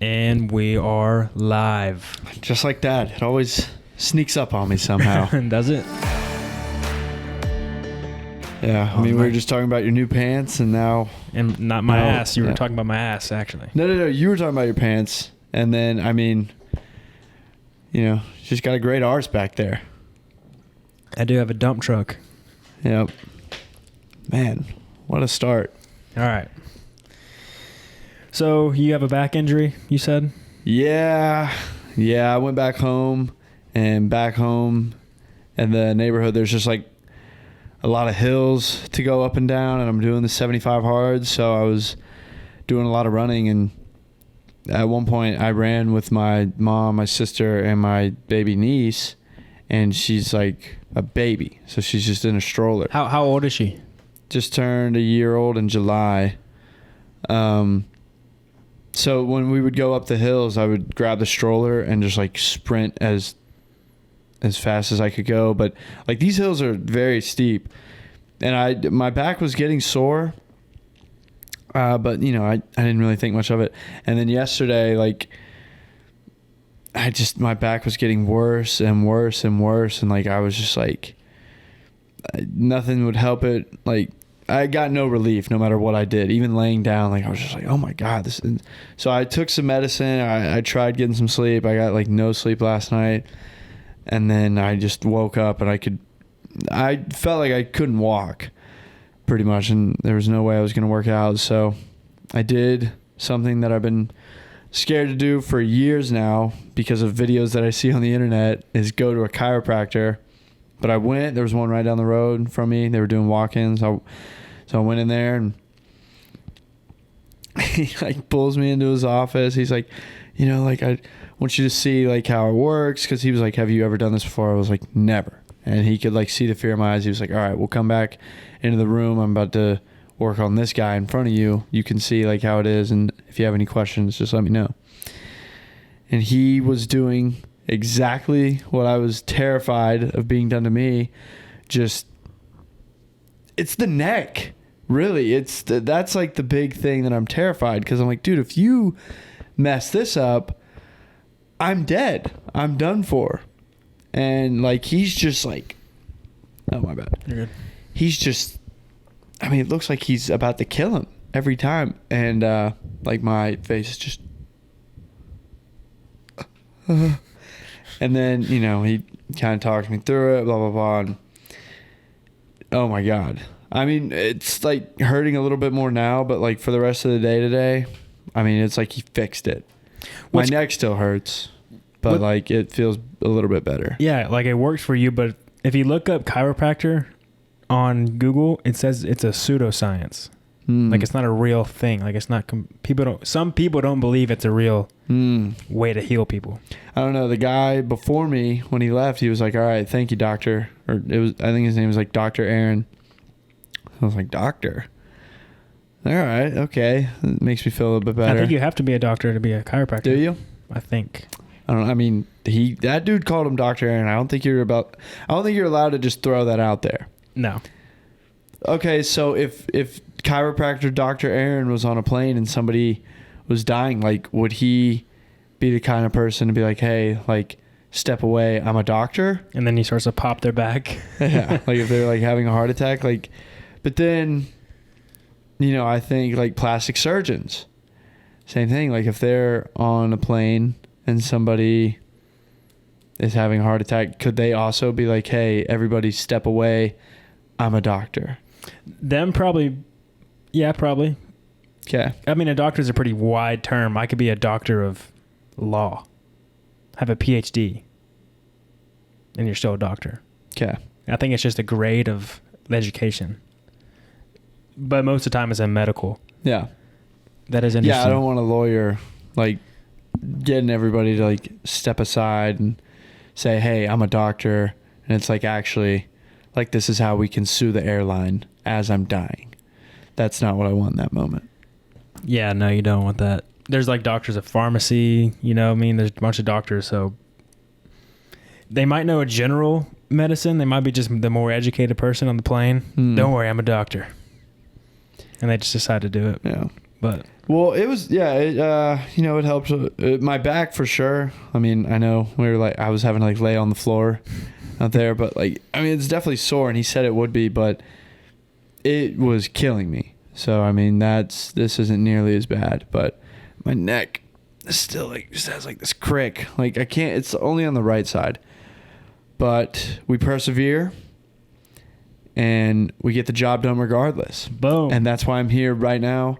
And we are live. Just like that. It always sneaks up on me somehow. Does it? Yeah. I mean, we were just talking about your new pants and now... And not my ass. You were talking about my ass, actually. No. You were talking about your pants. And then, I mean, just got a great arse back there. I do have a dump truck. Yep. Man, what a start. All right. So you have a back injury, you said? Yeah. I went back home in the neighborhood, there's just like a lot of hills to go up and down, and I'm doing the 75 hard. So I was doing a lot of running, and at one point I ran with my mom, my sister, and my baby niece, and she's like a baby. So she's just in a stroller. How old is she? Just turned a year old in July. So when we would go up the hills, I would grab the stroller and just like sprint as fast as I could go. But like these hills are very steep, and my back was getting sore. But I didn't really think much of it. And then yesterday, like my back was getting worse and worse and worse, and like I was just like nothing would help it. Like I got no relief no matter what I did. Even laying down, like I was just like, oh my God. So I took some medicine. I tried getting some sleep. I got like no sleep last night. And then I just woke up and I felt like I couldn't walk pretty much. And there was no way I was going to work out. So I did something that I've been scared to do for years now because of videos that I see on the internet, is go to a chiropractor. But I went. There was one right down the road from me. They were doing walk-ins. So I went in there, and he like pulls me into his office. He's like, I want you to see like how it works, because he was like, have you ever done this before? I was like, never. And he could like see the fear in my eyes. He was like, all right, we'll come back into the room. I'm about to work on this guy in front of you. You can see like how it is, and if you have any questions, just let me know. And he was doing exactly what I was terrified of being done to me. Just, it's the neck, really. That's like the big thing that I'm terrified, because I'm like, dude, if you mess this up, I'm dead. I'm done for. And like he's just like, oh my bad. You're good. He's just, I mean, it looks like he's about to kill him every time. And like my face is just and then, he kind of talked me through it, blah, blah, blah. And oh, my God. I mean, it's, like, hurting a little bit more now, but, like, for the rest of the day today, I mean, it's like he fixed it. My neck still hurts, but, like, it feels a little bit better. Yeah, like, it works for you, but if you look up chiropractor on Google, it says it's a pseudoscience. Like, it's not a real thing. Like, it's not... some people don't believe it's a real way to heal people. I don't know. The guy before me, when he left, he was like, all right, thank you, doctor. Or I think his name was like Dr. Aaron. I was like, doctor? All right, okay. It makes me feel a little bit better. I think you have to be a doctor to be a chiropractor. Do you? I think. I don't know. I mean, that dude called him Dr. Aaron. I don't think you're allowed to just throw that out there. No. Okay, so if chiropractor Dr. Aaron was on a plane and somebody was dying, like, would he be the kind of person to be like, hey, like, step away, I'm a doctor? And then he starts to pop their back. Yeah, like if they're like having a heart attack, like, but then, I think like plastic surgeons, same thing. Like if they're on a plane and somebody is having a heart attack, could they also be like, hey, everybody step away, I'm a doctor? Them probably. Yeah, probably. Okay. I mean, a doctor is a pretty wide term. I could be a doctor of law, have a PhD, and you're still a doctor. Okay. I think it's just a grade of education. But most of the time it's a medical. Yeah. That is interesting. Yeah, I don't want a lawyer, like, getting everybody to, like, step aside and say, hey, I'm a doctor. And it's like, actually, like, this is how we can sue the airline as I'm dying. That's not what I want in that moment. Yeah, no, you don't want that. There's like doctors of pharmacy, there's a bunch of doctors, so they might know a general medicine. They might be just the more educated person on the plane. Don't worry, I'm a doctor. And they just decide to do it. Yeah. But well, it was it helped my back for sure. I mean, I know I was having to like lay on the floor out there, but like I mean, it's definitely sore, and he said it would be, but it was killing me. So I mean, this isn't nearly as bad, but my neck is still like just has like this crick. Like I can't. It's only on the right side, but we persevere. And we get the job done regardless. Boom. And that's why I'm here right now.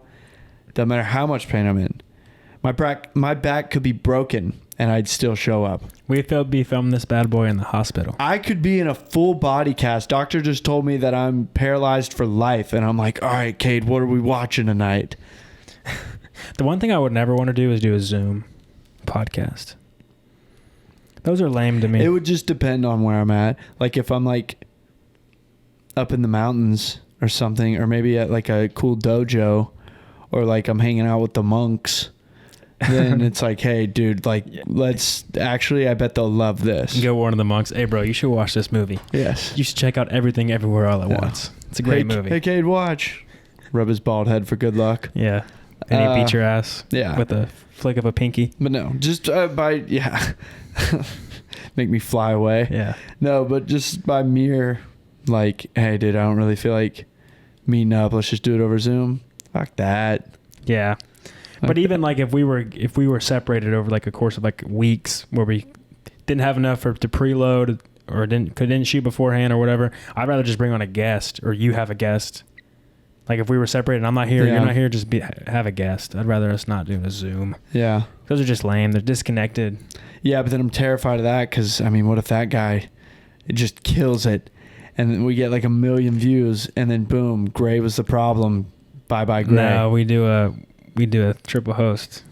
Doesn't matter how much pain I'm in. My back could be broken and I'd still show up. We'd be filming this bad boy in the hospital. I could be in a full body cast. Doctor just told me that I'm paralyzed for life. And I'm like, all right, Kade, what are we watching tonight? The one thing I would never want to do is do a Zoom podcast. Those are lame to me. It would just depend on where I'm at. Like if I'm like up in the mountains or something, or maybe at like a cool dojo, or like I'm hanging out with the monks, then it's like, hey dude, like let's actually, I bet they'll love this. Go warn the monks, hey bro, you should watch this movie. Yes, you should check out Everything Everywhere All at Once. It's a great movie. Hey Kade, watch. Rub his bald head for good luck. Yeah. And he beat your ass with a flick of a pinky. But no, just make me fly away. Yeah. No, but just by mere like, hey dude, I don't really feel like meeting up, let's just do it over Zoom. Fuck that. Yeah. But even like if we were separated over like a course of like weeks where we didn't have enough to preload or didn't shoot beforehand or whatever, I'd rather just bring on a guest, or you have a guest. Like if we were separated and I'm not here, you're not here, just have a guest. I'd rather us not do a Zoom. Yeah. Those are just lame. They're disconnected. Yeah, but then I'm terrified of that because, I mean, what if that guy just kills it and then we get like 1 million views and then boom, Gray was the problem. Bye-bye, Gray. No, we do a triple host.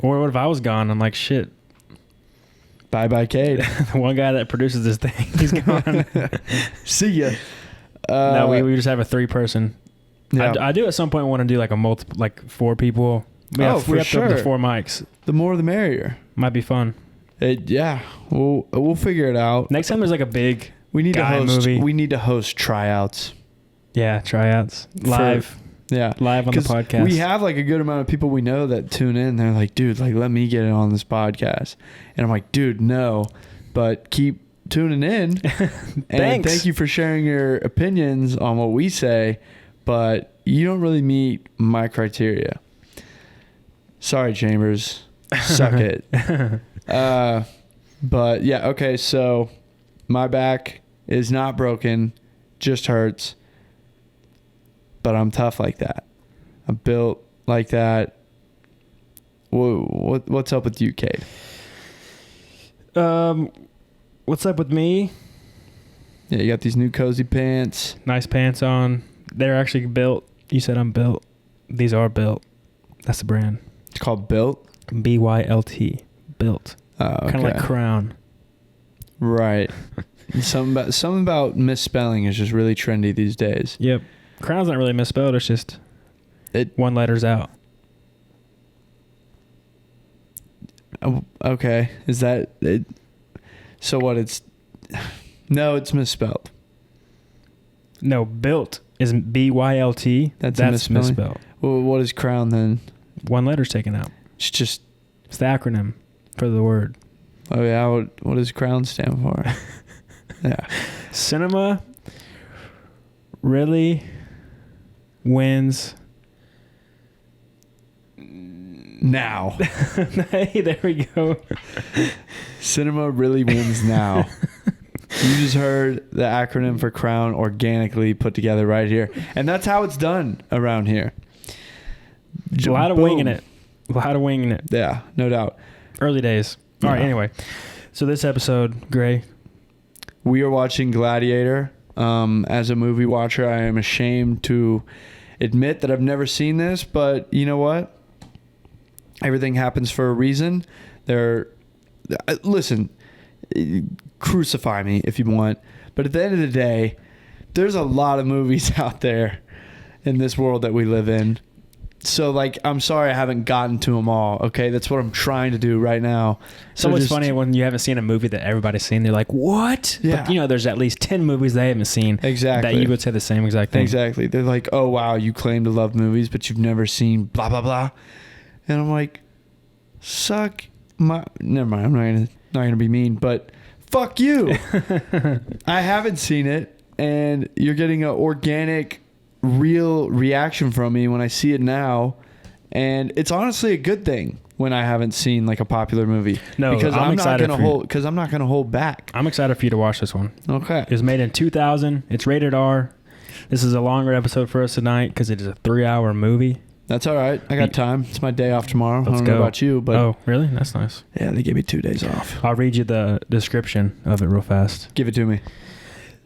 Or what if I was gone? I'm like, shit. Bye-bye, Kade. The one guy that produces this thing, he's gone. See ya. No, we just have a 3-person. Yeah. I do at some point want to do like a multiple, like 4 people. We have sure. the 4 mics. The more the merrier. Might be fun. We'll figure it out. Next time there's like a big we need guy to host movie. We need to host tryouts. Yeah, tryouts live. Live on the podcast. We have like a good amount of people we know that tune in. They're like, dude, like let me get in on this podcast. And I'm like, dude, no, but keep tuning in. And thank you for sharing your opinions on what we say, but you don't really meet my criteria. Sorry, Chambers. Suck it. But yeah, okay, so my back is not broken, just hurts. But I'm tough like that. I'm built like that. What's up with you, Kade? What's up with me? Yeah, you got these new cozy pants. Nice pants on. They're actually built. You said I'm built. These are built. That's the brand. It's called Built? BYLT. Built. Oh, okay. Kind of like Crown. Right. Something about misspelling is just really trendy these days. Yep. Crown's not really misspelled. It's just one letter's out. Oh, okay. Is that it? So what? No, it's misspelled. No, built is BYLT. That's misspelled. Well, what is Crown then? One letter's taken out. It's the acronym for the word. Oh yeah. What does Crown stand for? Yeah. Cinema really wins now. Hey, there we go. Cinema really wins now. You just heard the acronym for Crown organically put together right here. And that's how it's done around here. A lot of winging it. Yeah, no doubt. Early days. All right, anyway. So this episode, Gray. We are watching Gladiator. As a movie watcher, I am ashamed to admit that I've never seen this, but you know what? Everything happens for a reason. Listen, crucify me if you want, but at the end of the day, there's a lot of movies out there in this world that we live in. So, like, I'm sorry I haven't gotten to them all, okay? That's what I'm trying to do right now. It's always funny when you haven't seen a movie that everybody's seen. They're like, what? Yeah. But, there's at least 10 movies they haven't seen Exactly. that you would say the same exact thing. Exactly. They're like, oh, wow, you claim to love movies, but you've never seen blah, blah, blah. And I'm like, never mind. I'm not gonna be mean, but fuck you. I haven't seen it, and you're getting an organic, real reaction from me when I see it now, and it's honestly a good thing when I haven't seen like a popular movie. No, because I'm excited I'm not gonna hold back. I'm excited for you to watch this one. Okay. It was made in 2000. It's rated R. This is a longer episode for us tonight because it is a 3-hour movie. That's all right. I got time. It's my day off tomorrow. I don't go. know about you, but Oh, really? That's nice. yeah, they gave me 2 days off. I'll read you the description of it real fast. Give it to me.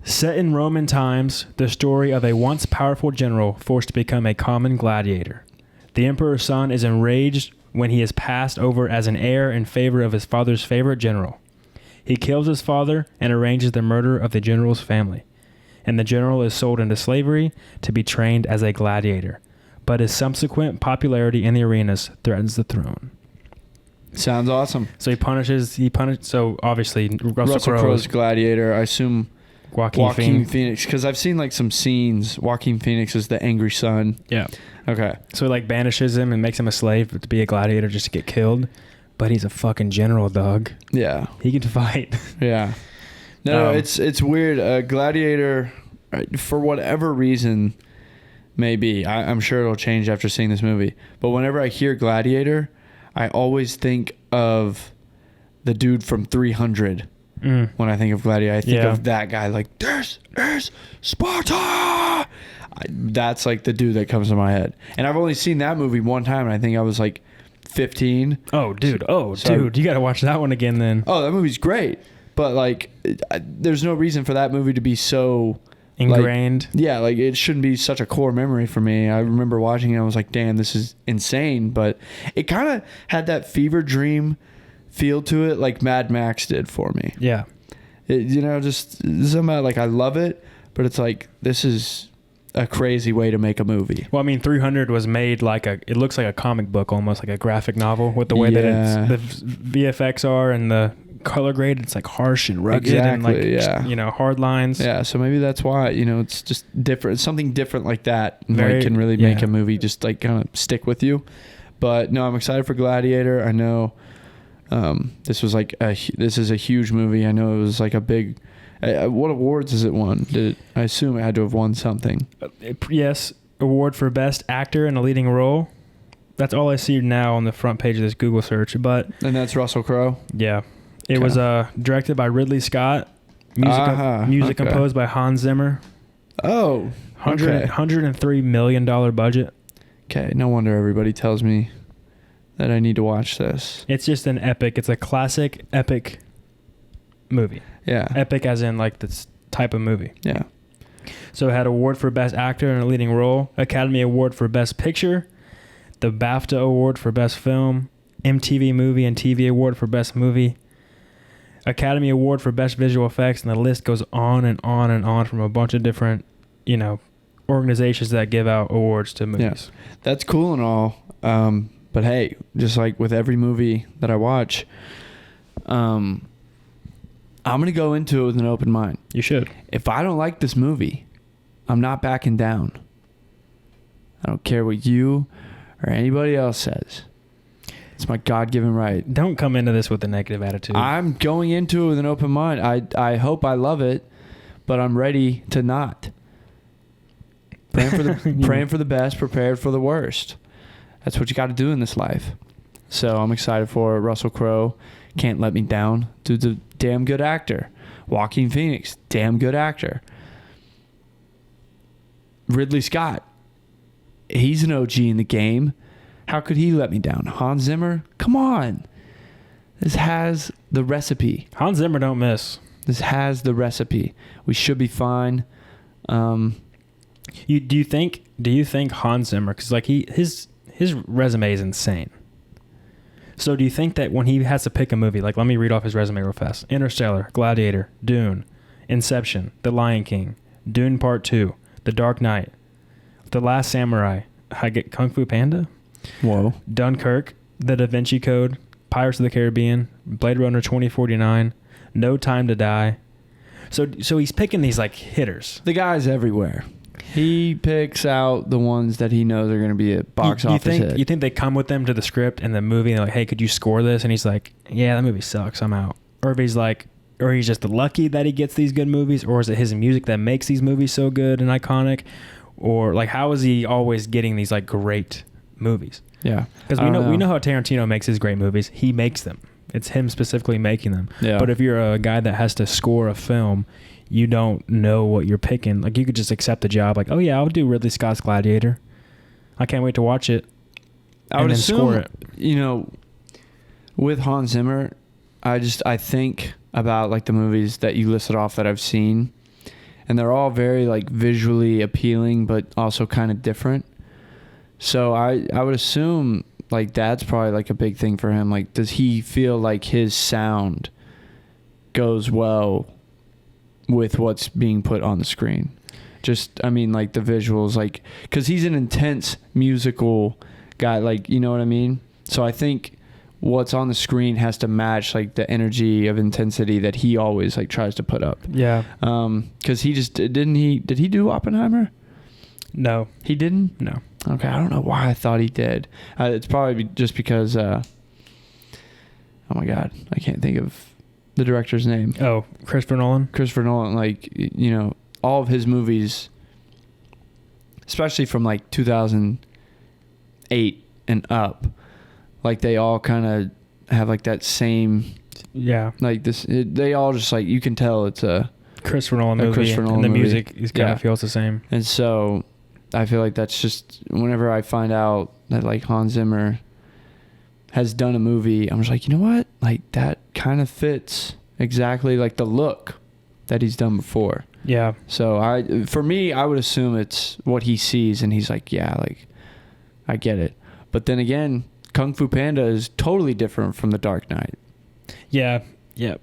Set in Roman times, the story of a once powerful general forced to become a common gladiator. The emperor's son is enraged when he is passed over as an heir in favor of his father's favorite general. He kills his father and arranges the murder of the general's family. And the general is sold into slavery to be trained as a gladiator. But his subsequent popularity in the arenas threatens the throne. Sounds awesome. So so obviously Russell Crowe's Gladiator. I assume Joaquin Phoenix, because I've seen like some scenes. Joaquin Phoenix is the angry son. Yeah. Okay. So he like banishes him and makes him a slave to be a gladiator just to get killed. But he's a fucking general, dog. Yeah. He can fight. Yeah. No, it's weird. Gladiator, for whatever reason, maybe. I'm sure it'll change after seeing this movie. But whenever I hear Gladiator, I always think of the dude from 300. When I think of Gladiator, I think of that guy. Like, this is Sparta! That's like the dude that comes to my head. And I've only seen that movie one time, and I think I was like 15. Oh, dude. You got to watch that one again then. Oh, that movie's great. But, like, there's no reason for that movie to be so ingrained. Like it shouldn't be such a core memory for me. I remember watching it and I was like, damn, this is insane. But it kind of had that fever dream feel to it like Mad Max did for me. Yeah. Just somehow, like, I love it, but it's like, this is a crazy way to make a movie. Well, I mean, 300 was made it looks like a comic book, almost like a graphic novel with the way that the VFX are and the color grade. It's like harsh and rugged and like, hard lines. Yeah. So maybe that's why, it's just different, something different like that can really make a movie just like kind of stick with you. But no, I'm excited for Gladiator. I know, this was like this is a huge movie. I know it was like a big, what awards has it won? I assume it had to have won something. Yes. Award for Best Actor in a Leading Role. That's all I see now on the front page of this Google search. And that's Russell Crowe? Yeah. It was directed by Ridley Scott. Music composed by Hans Zimmer. Oh. Okay. $103 million budget. Okay. No wonder everybody tells me that I need to watch this. It's just an epic. It's a classic epic movie. Yeah. Epic as in like this type of movie. Yeah. So it had award for Best Actor in a Leading Role, Academy Award for Best Picture, the BAFTA Award for Best Film, MTV Movie and TV Award for Best Movie, Academy Award for Best Visual Effects, and the list goes on and on and on from a bunch of different, organizations that give out awards to movies. Yeah. That's cool and all. But hey, just like with every movie that I watch, I'm going to go into it with an open mind. You should. If I don't like this movie, I'm not backing down. I don't care what you or anybody else says. It's my God-given right. Don't come into this with a negative attitude. I'm going into it with an open mind. I hope I love it, but I'm ready to not. Praying for the best, prepared for the worst. That's what you got to do in this life. So I'm excited for Russell Crowe. Can't let me down. Dude's a damn good actor. Joaquin Phoenix, damn good actor. Ridley Scott, he's an OG in the game. How could he let me down? Hans Zimmer, come on. This has the recipe. Hans Zimmer don't miss. This has the recipe. We should be fine. Do you think Hans Zimmer, because like his resume is insane. So do you think that when he has to pick a movie, like let me read off his resume real fast: Interstellar, Gladiator, Dune, Inception, The Lion King, Dune Part 2, The Dark Knight, The Last Samurai, I get Kung Fu Panda. Whoa. Dunkirk, The Da Vinci Code, Pirates of the Caribbean, Blade Runner 2049, No Time to Die. So he's picking these like hitters. The guy's everywhere. He picks out the ones that he knows are going to be a box office hit. You think they come with them to the script and the movie and they're like, hey, could you score this? And he's like, yeah, that movie sucks. I'm out. Or if he's like, or he's just lucky that he gets these good movies, or is it his music that makes these movies so good and iconic? Or like, how is he always getting these like great movies? Yeah. Because we know how Tarantino makes his great movies. He makes them. It's him specifically making them. Yeah. But if you're a guy that has to score a film, you don't know what you're picking. Like, you could just accept the job. Like, oh yeah, I'll do Ridley Scott's Gladiator. I can't wait to watch it. I would assume, with Hans Zimmer, I think about like the movies that you listed off that I've seen, and they're all very like visually appealing, but also kind of different. So I would assume like that's probably like a big thing for him. Like, does he feel like his sound goes well with what's being put on the screen? Like the visuals, like, because he's an intense musical guy, like, you know what I mean? So I think what's on the screen has to match like the energy of intensity that he always like tries to put up. Yeah. Because did he do Oppenheimer? No. He didn't? No. Okay, I don't know why I thought he did. It's probably just because, oh my God, I can't think of the director's name. Oh, Christopher Nolan? Christopher Nolan, like, all of his movies, especially from like 2008 and up, like they all kind of have like that same, like they all just like, you can tell it's a Christopher Nolan movie, and the music is kind of feels the same. And so I feel like that's just, whenever I find out that like Hans Zimmer has done a movie, I'm just like, you know what? Like that kind of fits exactly like the look that he's done before. Yeah. So for me, I would assume it's what he sees and he's like, yeah, like I get it. But then again, Kung Fu Panda is totally different from The Dark Knight. Yeah. Yeah.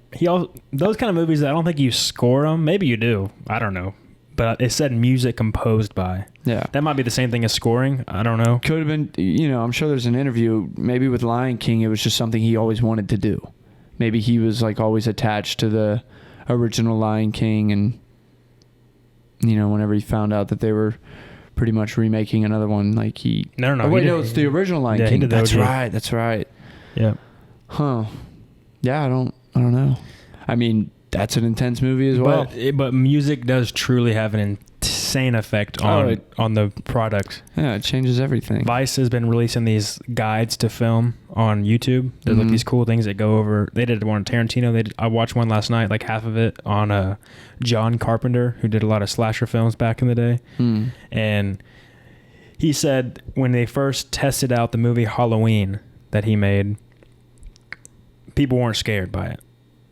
Those kind of movies, I don't think you score them. Maybe you do. I don't know. But it said music composed by. Yeah. That might be the same thing as scoring. I don't know. Could have been, I'm sure there's an interview, maybe with Lion King, it was just something he always wanted to do. Maybe he was like always attached to the original Lion King, and, whenever he found out that they were pretty much remaking another one, like he... No. No, it's the original Lion King. That's right. Yeah. Huh. Yeah, I don't know. I mean, that's an intense movie as well. But music does truly have an insane effect on the product. Yeah, it changes everything. Vice has been releasing these guides to film on YouTube. There's like these cool things that go over. They did one on Tarantino. I watched one last night, like half of it, on John Carpenter, who did a lot of slasher films back in the day. And he said when they first tested out the movie Halloween that he made, people weren't scared by it.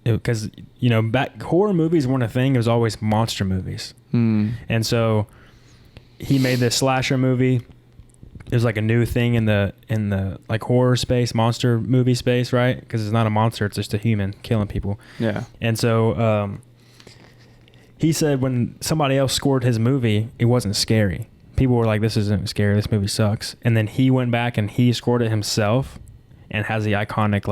Because, back horror movies weren't a thing. It was always monster movies. And so he made this slasher movie. It was like a new thing in the like horror space, monster movie space, right? Because it's not a monster, it's just a human killing people. Yeah. And so he said when somebody else scored his movie, it wasn't scary. People were like, this isn't scary, this movie sucks. And then he went back and he scored it himself and has the iconic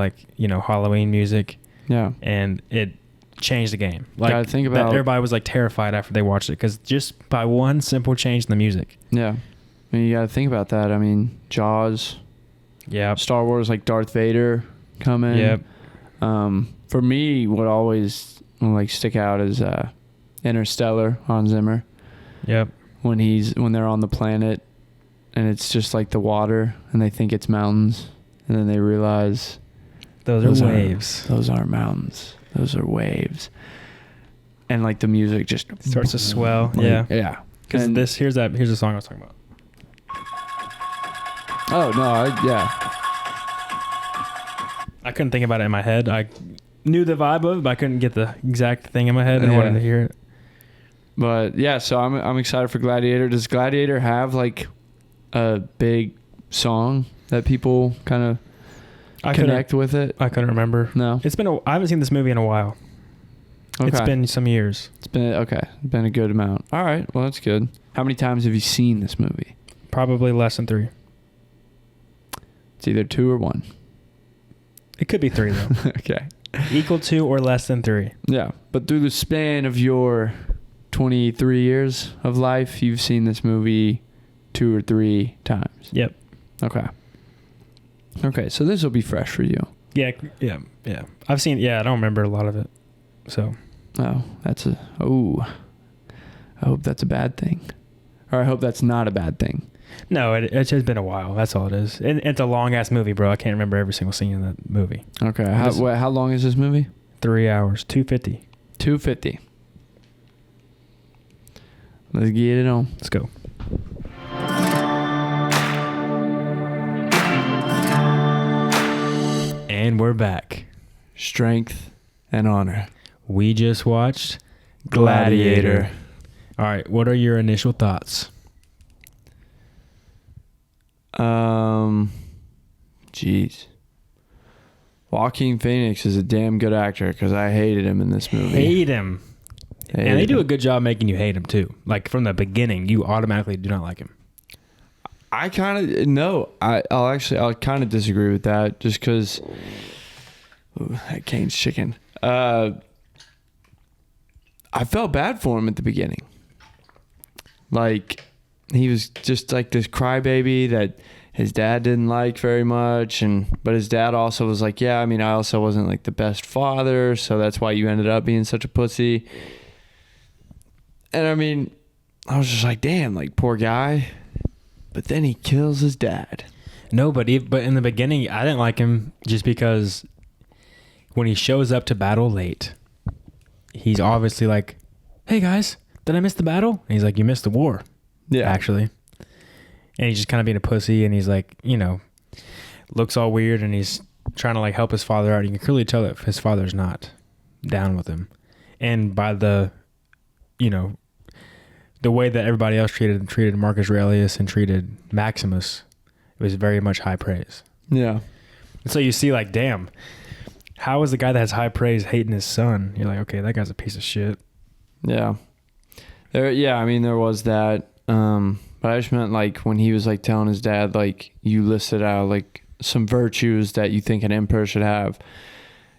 Halloween music. Yeah. And it changed the game. Like, gotta think about, everybody was like terrified after they watched it because just by one simple change in the music. Yeah. I mean, you got to think about that. I mean, Jaws. Yeah. Star Wars, like Darth Vader coming. Yep. For me, what always will stick out is Interstellar, Hans Zimmer. Yep. When they're on the planet and it's just like the water and they think it's mountains and then they realize those are waves. Those aren't mountains. Those are waves. And the music just starts to swell. Yeah. Yeah. Because here's the song I was talking about. Oh no! I couldn't think about it in my head. I knew the vibe of it, but I couldn't get the exact thing in my head. And I wanted to hear it. But yeah, so I'm excited for Gladiator. Does Gladiator have a big song that people kind of connect with it? I couldn't remember. No, I haven't seen this movie in a while. Okay. It's been some years. It's been a good amount. All right, well that's good. How many times have you seen this movie? Probably less than 3. It's either 2 or 1. It could be 3 though. Okay. Equal to or less than 3. Yeah, but through the span of your 23 years of life, you've seen this movie 2 or 3 times. Yep. Okay, so this will be fresh for you. Yeah. I've seen. Yeah, I don't remember a lot of it. So. Oh, I hope that's a bad thing. Or I hope that's not a bad thing. No, it's just been a while. That's all it is. And it's a long ass movie, bro. I can't remember every single scene in that movie. Okay. How long is this movie? 3 hours, 250. 250. Let's get it on. Let's go. And we're back. Strength and honor. We just watched Gladiator. All right, what are your initial thoughts? Jeez. Joaquin Phoenix is a damn good actor because I hated him in this movie. Hate him. And they do a good job making you hate him too. Like from the beginning, you automatically do not like him. I kind of no. I'll kind of disagree with that just because that Kane's chicken. I felt bad for him at the beginning. Like he was just like this crybaby that his dad didn't like very much, but his dad also was like, yeah, I mean, I also wasn't like the best father, so that's why you ended up being such a pussy. And I mean, I was just like, damn, like poor guy. But then he kills his dad. No, but in the beginning, I didn't like him just because when he shows up to battle late, he's obviously like, hey guys, did I miss the battle? And he's like, you missed the war. Yeah. Actually. And he's just kind of being a pussy, and he's like, looks all weird, and he's trying to like help his father out. You can clearly tell that his father's not down with him. And by the way that everybody else treated Marcus Aurelius and treated Maximus, it was very much high praise. Yeah. And so you see, like, damn, how is the guy that has high praise hating his son? You're like, okay, that guy's a piece of shit. Yeah. There was that. But I just meant like when he was like telling his dad, like, you listed out like some virtues that you think an emperor should have.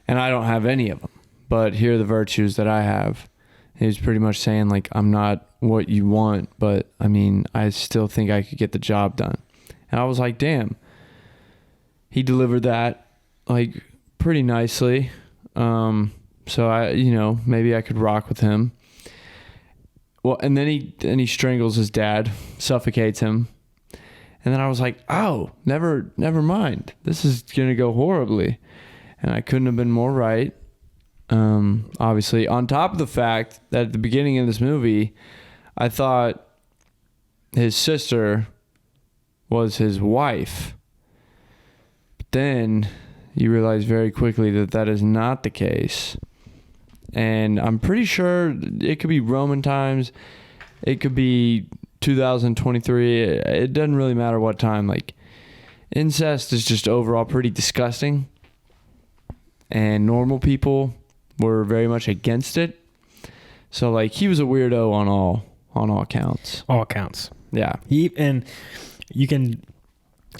And I don't have any of them, but here are the virtues that I have. He was pretty much saying like, I'm not what you want, but I mean, I still think I could get the job done. And I was like, damn, he delivered that like pretty nicely. So I, maybe I could rock with him. Well, and then he strangles his dad, suffocates him. And then I was like, oh, never mind. This is going to go horribly. And I couldn't have been more right. Obviously, on top of the fact that at the beginning of this movie, I thought his sister was his wife. But then you realize very quickly that that is not the case. And I'm pretty sure it could be Roman times. It could be 2023. It doesn't really matter what time. Like, incest is just overall pretty disgusting. And normal people were very much against it. So, like, he was a weirdo on all counts. All counts. Yeah. And you can,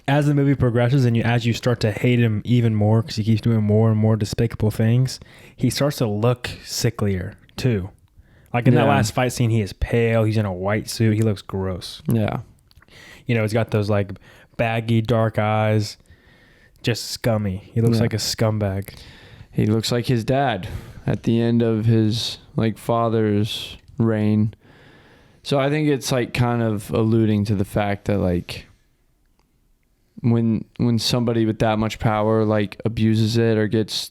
as the movie progresses and as you start to hate him even more because he keeps doing more and more despicable things, he starts to look sicklier too. Like in that last fight scene, he is pale. He's in a white suit. He looks gross. Yeah. He's got those like baggy dark eyes. Just scummy. He looks like a scumbag. He looks like his dad at the end of his like father's reign. So I think it's like kind of alluding to the fact that like when somebody with that much power like abuses it or gets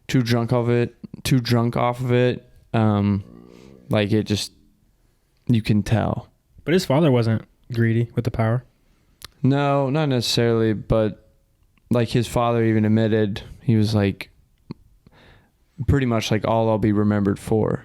too drunk off of it, like it just, you can tell. But his father wasn't greedy with the power. No, not necessarily, but like his father even admitted, he was like, pretty much like all I'll be remembered for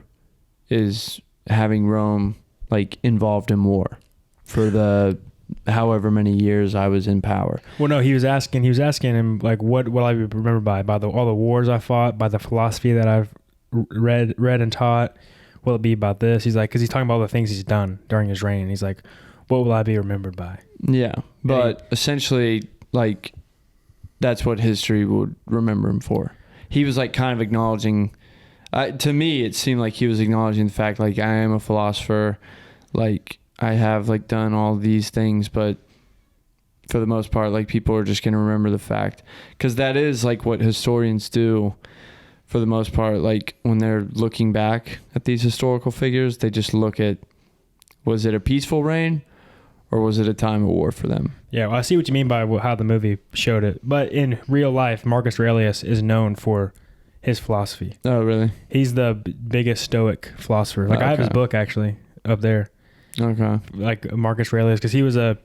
is having Rome like involved in war for the however many years I was in power. Well, no, he was asking him like, what will I be remembered by all the wars I fought, by the philosophy that I've read and taught? Will it be about this? He's like, because he's talking about all the things he's done during his reign. He's like, what will I be remembered by? Yeah, but essentially, like, that's what history would remember him for. He was like kind of acknowledging, to me, it seemed like he was acknowledging the fact, like, I am a philosopher, like, I have like done all these things, but for the most part, like, people are just going to remember the fact, because that is like what historians do for the most part. Like, when they're looking back at these historical figures, they just look at, was it a peaceful reign or was it a time of war for them? Yeah, well, I see what you mean by how the movie showed it. But in real life, Marcus Aurelius is known for his philosophy. Oh, really? He's the biggest Stoic philosopher. Like, I have his book actually up there. Okay. Like Marcus Aurelius, because he was a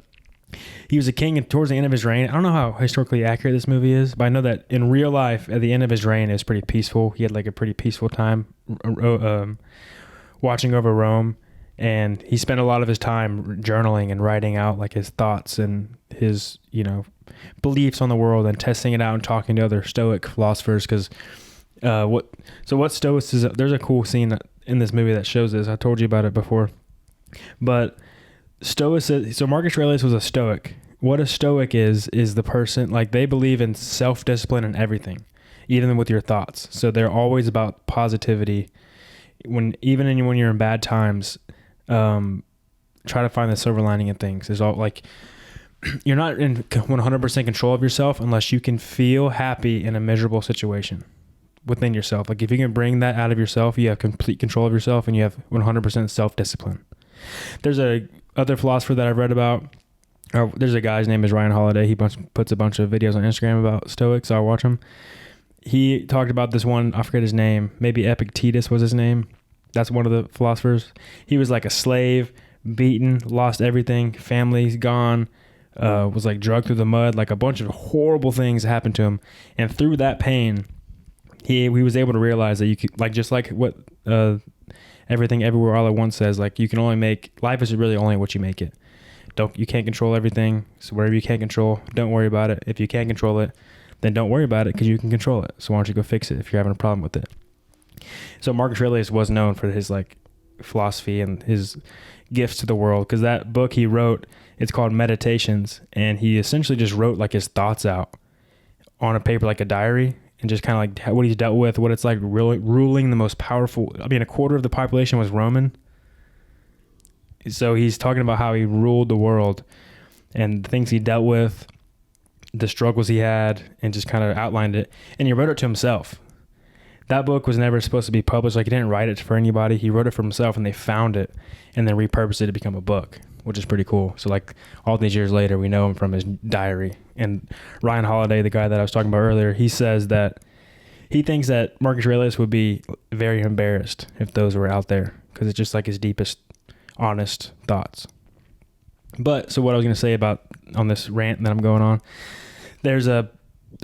king, and towards the end of his reign, I don't know how historically accurate this movie is, but I know that in real life, at the end of his reign, it was pretty peaceful. He had like a pretty peaceful time watching over Rome, and he spent a lot of his time journaling and writing out like his thoughts and his, you know, beliefs on the world, and testing it out and talking to other Stoic philosophers. Because what Stoicism, there's a cool scene in this movie that shows this. I told you about it before, but Stoicism, so Marcus Aurelius was a Stoic. What a Stoic is the person, like, they believe in self-discipline and everything, even with your thoughts. So they're always about positivity. When you're in bad times, try to find the silver lining in things. There's all, like, you're not in 100% control of yourself unless you can feel happy in a miserable situation within yourself. Like, if you can bring that out of yourself, you have complete control of yourself and you have 100% self-discipline. There's a other philosopher that I've read about. There's a guy, his name is Ryan Holiday. He puts a bunch of videos on Instagram about Stoics. So I watch him. He talked about this one, I forget his name, maybe Epictetus was his name. That's one of the philosophers. He was like a slave, beaten, lost everything, family's gone, was like dragged through the mud, like a bunch of horrible things happened to him. And through that pain, he was able to realize that you could, like, just like what Everything Everywhere All at Once says, like, you can only make, life is really only what you make it. You can't control everything. So whatever you can't control, don't worry about it. If you can't control it, then don't worry about it, because you can control it. So why don't you go fix it if you're having a problem with it? So Marcus Aurelius was known for his, like, philosophy and his gifts to the world, because that book he wrote, it's called Meditations, and he essentially just wrote like his thoughts out on a paper, like a diary, and just kind of like what he's dealt with, what it's like ruling the most powerful. I mean, a quarter of the population was Roman. So he's talking about how he ruled the world and the things he dealt with, the struggles he had, and just kind of outlined it. And he wrote it to himself. That book was never supposed to be published. Like, he didn't write it for anybody. He wrote it for himself, and they found it and then repurposed it to become a book, which is pretty cool. So, like, all these years later, we know him from his diary. And Ryan Holiday, the guy that I was talking about earlier, he says that he thinks that Marcus Aurelius would be very embarrassed if those were out there, because it's just like his deepest, honest thoughts. But, so what I was going to say about, on this rant that I'm going on, there's a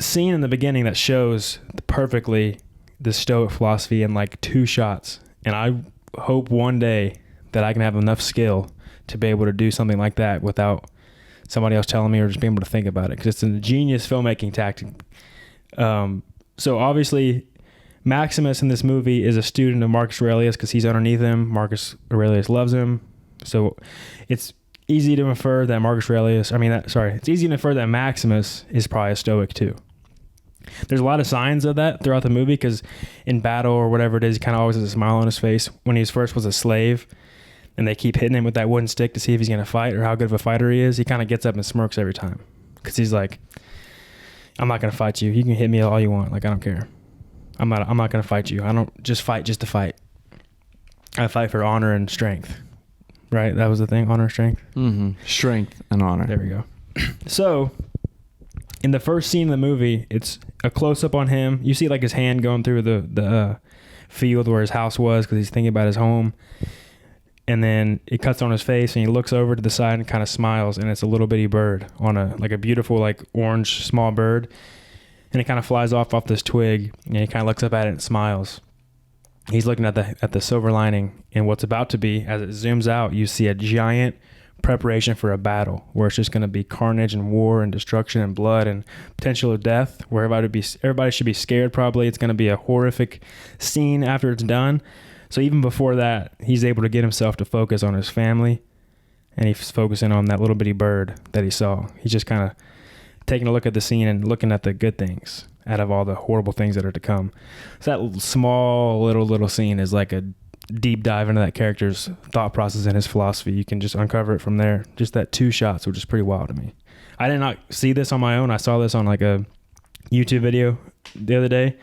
scene in the beginning that shows perfectly the Stoic philosophy in like 2 shots. And I hope one day that I can have enough skill to be able to do something like that without somebody else telling me, or just being able to think about it, because it's a genius filmmaking tactic. So obviously Maximus in this movie is a student of Marcus Aurelius because he's underneath him. Marcus Aurelius loves him. So it's easy to infer that it's easy to infer that Maximus is probably a Stoic too. There's a lot of signs of that throughout the movie, because in battle or whatever it is, he kind of always has a smile on his face. When he first was a slave and they keep hitting him with that wooden stick to see if he's going to fight or how good of a fighter he is, he kind of gets up and smirks every time, because he's like, I'm not going to fight you. You can hit me all you want. Like, I don't care. I'm not going to fight you. I don't just fight just to fight. I fight for honor and strength. Right? That was the thing, honor and strength? Mm-hmm. Strength and honor. There we go. So, in the first scene of the movie, it's a close-up on him. You see, like, his hand going through the field where his house was, because he's thinking about his home. And then it cuts on his face, and he looks over to the side and kind of smiles, and it's a little bitty bird on a beautiful, like, orange small bird. And it kind of flies off this twig, and he kind of looks up at it and smiles. He's looking at the silver lining, and what's about to be, as it zooms out, you see a giant preparation for a battle where it's just going to be carnage and war and destruction and blood and potential of death, where everybody should be scared. Probably it's going to be a horrific scene after it's done. So even before that, he's able to get himself to focus on his family, and he's focusing on that little bitty bird that he saw. He's just kind of taking a look at the scene and looking at the good things out of all the horrible things that are to come. So that small little scene is like a deep dive into that character's thought process and his philosophy. You can just uncover it from there. Just that 2 shots, which is pretty wild to me. I did not see this on my own. I saw this on like a YouTube video the other day,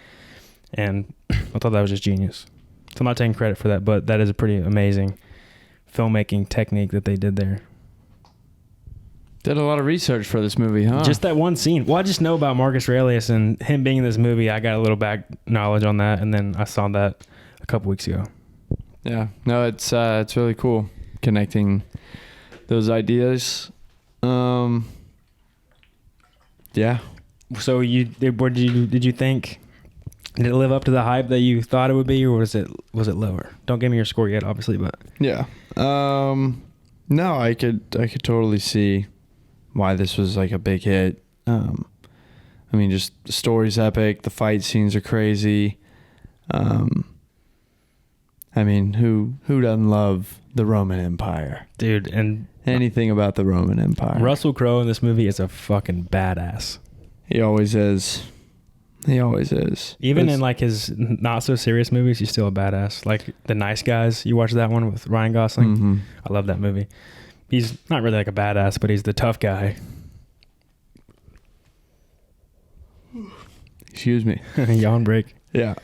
and I thought that was just genius. So I'm not taking credit for that, but that is a pretty amazing filmmaking technique that they did there. Did a lot of research for this movie, huh? Just that one scene. Well, I just know about Marcus Aurelius and him being in this movie. I got a little back knowledge on that, and then I saw that a couple weeks ago. Yeah. No, it's really cool connecting those ideas. Yeah. So did you think, did it live up to the hype that you thought it would be, or was it lower? Don't give me your score yet, obviously, but yeah. No, I could totally see why this was like a big hit. I mean, just the story's epic, the fight scenes are crazy. I mean, who doesn't love the Roman Empire? Dude, and anything about the Roman Empire. Russell Crowe in this movie is a fucking badass. He always is. Even in like his not so serious movies, he's still a badass. Like The Nice Guys, you watch that one with Ryan Gosling? Mm-hmm. I love that movie. He's not really like a badass, but he's the tough guy. Excuse me. Yawn break. Yeah.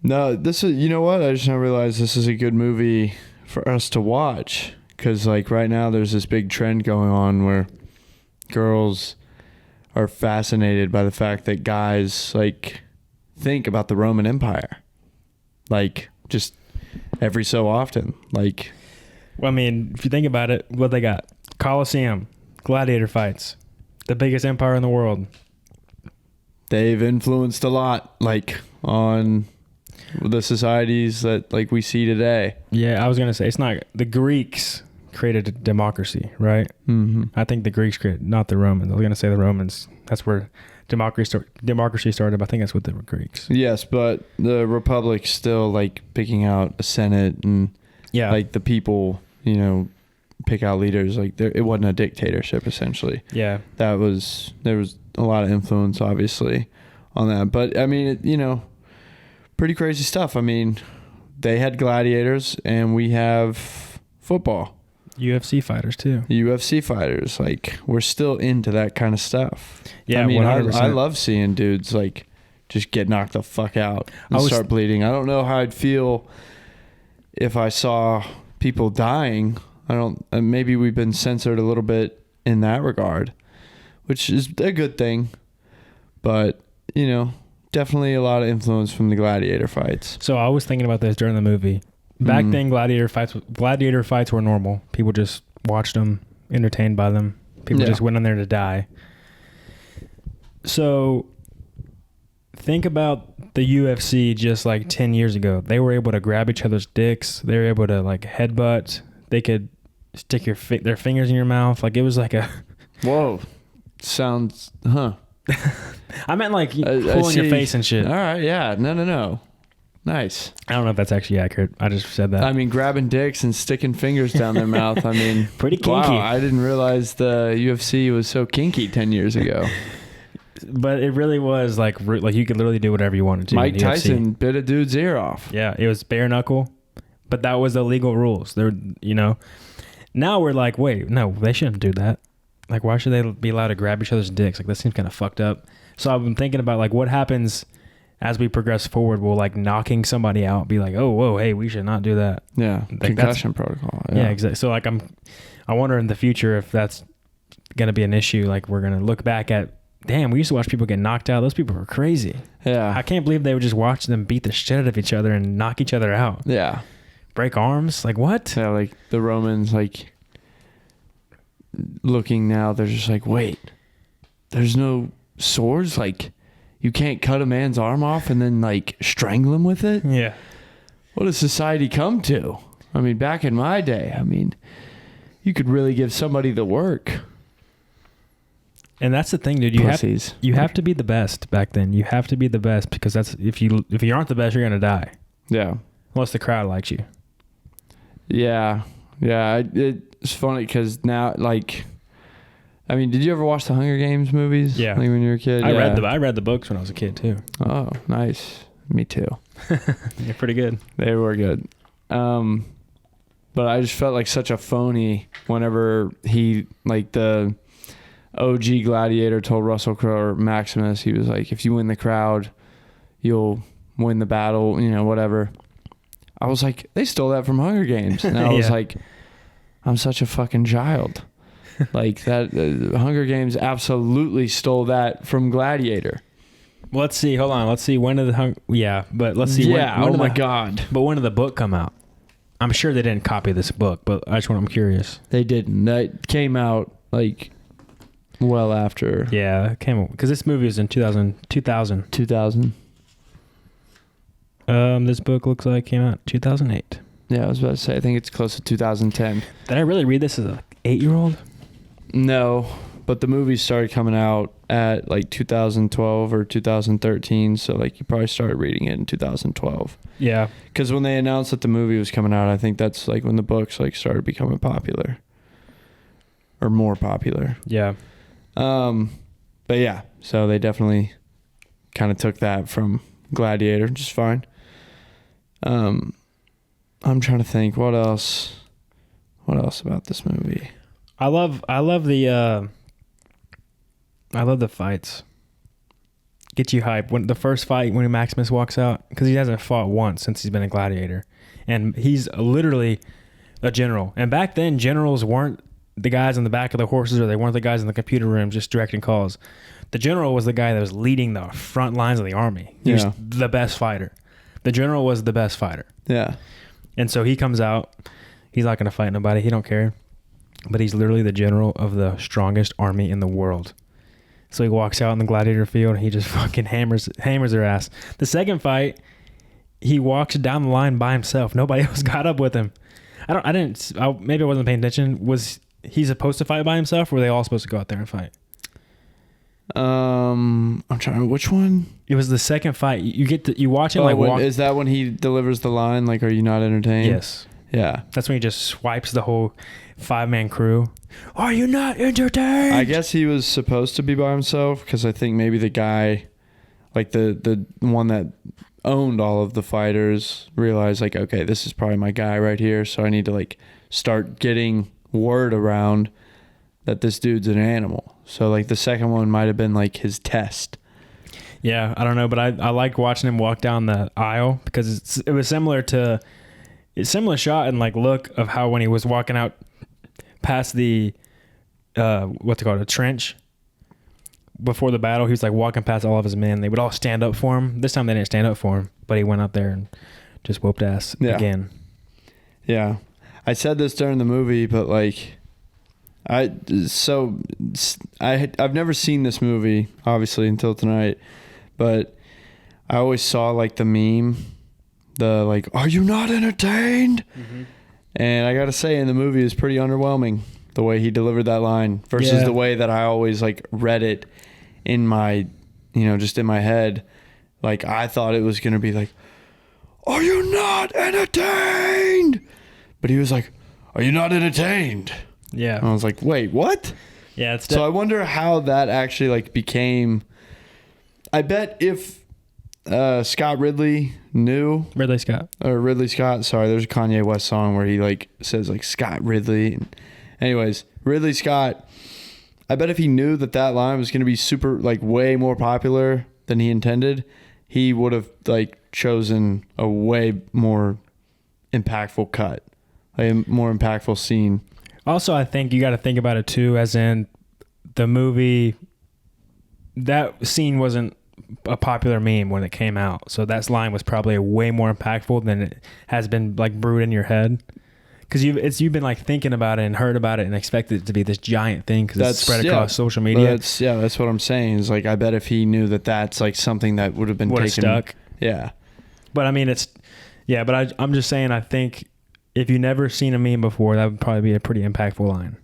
No, this is, you know what? I just now realized this is a good movie for us to watch. Because like right now there's this big trend going on where girls are fascinated by the fact that guys like think about the Roman Empire. Like just every so often. Like, well, I mean, if you think about it, what they got? Colosseum, gladiator fights, the biggest empire in the world. They've influenced a lot, like, on the societies that, like, we see today. Yeah, I was going to say, it's not... The Greeks created a democracy, right? Mm-hmm. I think the Greeks created, not the Romans. I was going to say the Romans. That's where democracy started, but I think that's with the Greeks. Yes, but the Republic's still, like, picking out a Senate and, yeah, like, the people, you know, pick out leaders. Like, it wasn't a dictatorship, essentially. Yeah. There was a lot of influence, obviously, on that. But, I mean, you know, pretty crazy stuff. I mean, they had gladiators, and we have football. UFC fighters, too. UFC fighters. Like, we're still into that kind of stuff. Yeah, I mean, 100%. I love seeing dudes, like, just get knocked the fuck out and start bleeding. I don't know how I'd feel if I saw people dying. Maybe we've been censored a little bit in that regard, which is a good thing. But, you know, definitely a lot of influence from the gladiator fights. So I was thinking about this during the movie. Back then, gladiator fights were normal. People just watched them, entertained by them. People just went in there to die. So think about the UFC just like 10 years ago. They were able to grab each other's dicks. They were able to like headbutt. They could stick their fingers in your mouth. Like it was like a... Whoa. Sounds... Huh. I meant like pulling your face and shit. All right, yeah. No. Nice. I don't know if that's actually accurate. I just said that. I mean, grabbing dicks and sticking fingers down their mouth. I mean... Pretty kinky. Wow, I didn't realize the UFC was so kinky 10 years ago. But it really was like you could literally do whatever you wanted to. Mike Tyson bit a dude's ear off. Yeah, it was bare knuckle. But that was the legal rules. There, you know. Now we're like, wait, no, they shouldn't do that. Like, why should they be allowed to grab each other's dicks? Like, that seems kind of fucked up. So I've been thinking about like what happens as we progress forward. Will like knocking somebody out be like, oh, whoa, hey, we should not do that. Yeah, like, concussion protocol. Yeah, exactly. So like I wonder in the future if that's gonna be an issue. Like we're gonna look back at, damn, we used to watch people get knocked out. Those people were crazy. Yeah, I can't believe they would just watch them beat the shit out of each other and knock each other out. Yeah, break arms. Like what? Yeah, like the Romans, like looking now, they're just like, wait, there's no swords. Like you can't cut a man's arm off and then like strangle him with it. Yeah. What does society come to? I mean, back in my day, I mean, you could really give somebody the work. And that's the thing, dude. You have to be the best back then. You have to be the best because that's if you aren't the best, you're gonna die. Yeah. Unless the crowd likes you. Yeah. Yeah, it's funny because now, like, I mean, did you ever watch the Hunger Games movies? Yeah. Like when you were a kid? I read the books when I was a kid too. Oh, nice. Me too. They're pretty good. They were good. But I just felt like such a phony whenever he, like, the OG Gladiator told Russell Crowe or Maximus, he was like, if you win the crowd, you'll win the battle, you know, whatever. I was like, they stole that from Hunger Games. And I was like, I'm such a fucking child. Like that, Hunger Games absolutely stole that from Gladiator. Let's see. Hold on. Let's see. When did but let's see. Yeah. When Oh my God. But when did the book come out? I'm sure they didn't copy this book, but I'm curious. They didn't. That came out like well after. Yeah, it came because this movie was in 2000. 2000. This book looks like it came out 2008. Yeah, I was about to say. I think it's close to 2010. Did I really read this as an 8-year-old? No, but the movie started coming out at like 2012 or 2013. So like you probably started reading it in 2012. Yeah. Because when they announced that the movie was coming out, I think that's like when the books like started becoming popular or more popular. Yeah. But yeah, so they definitely kind of took that from Gladiator, just fine. I'm trying to think what else about this movie. I love the fights. Get you hype. When the first fight when Maximus walks out, because he hasn't fought once since he's been a gladiator, and he's literally a general. And back then, generals weren't the guys in the back of the horses, or they weren't the guys in the computer room just directing calls. The general was the guy that was leading the front lines of the army. He was the best fighter. The general was the best fighter. Yeah. And so he comes out. He's not going to fight nobody. He don't care. But he's literally the general of the strongest army in the world. So he walks out in the gladiator field and he just fucking hammers their ass. The second fight, he walks down the line by himself. Nobody else got up with him. Maybe I wasn't paying attention. Was he supposed to fight by himself, or were they all supposed to go out there and fight? I'm trying. Which one? It was the second fight. You watch him walk. Is that when he delivers the line? Like, are you not entertained? Yes. Yeah. That's when he just swipes the whole 5-man crew. Are you not entertained? I guess he was supposed to be by himself because I think maybe the guy, like the one that owned all of the fighters, realized like, okay, this is probably my guy right here, so I need to like start getting word around that this dude's an animal. So like the second one might have been like his test. Yeah, I don't know, but I like watching him walk down the aisle because it was similar shot and like look of how when he was walking out past the what's it called, a trench before the battle, he was like walking past all of his men. They would all stand up for him. This time they didn't stand up for him, but he went out there and just whooped ass again. Yeah. I said this during the movie, but like I've never seen this movie obviously until tonight, but I always saw like the meme, the like, are you not entertained? Mm-hmm. And I gotta say, in the movie is pretty underwhelming the way he delivered that line versus the way that I always like read it in my, just in my head. Like I thought it was gonna be like, are you not entertained? But he was like, are you not entertained? Yeah. And I was like, wait, what? Yeah. So I wonder how that actually like became. I bet if Ridley Scott, sorry, there's a Kanye West song where he like says like Scott Ridley. Anyways, Ridley Scott, I bet if he knew that line was going to be super like way more popular than he intended, he would have like chosen a way more impactful cut, a more impactful scene. Also, I think you got to think about it too, as in the movie, that scene wasn't a popular meme when it came out. So that line was probably way more impactful than it has been like brewed in your head. Because you've been like thinking about it and heard about it and expected it to be this giant thing because it's spread across social media. That's what I'm saying. Is like I bet if he knew that that's like something that would have been taken, stuck. Yeah. But I mean, I'm just saying, I think if you never seen a meme before, that would probably be a pretty impactful line.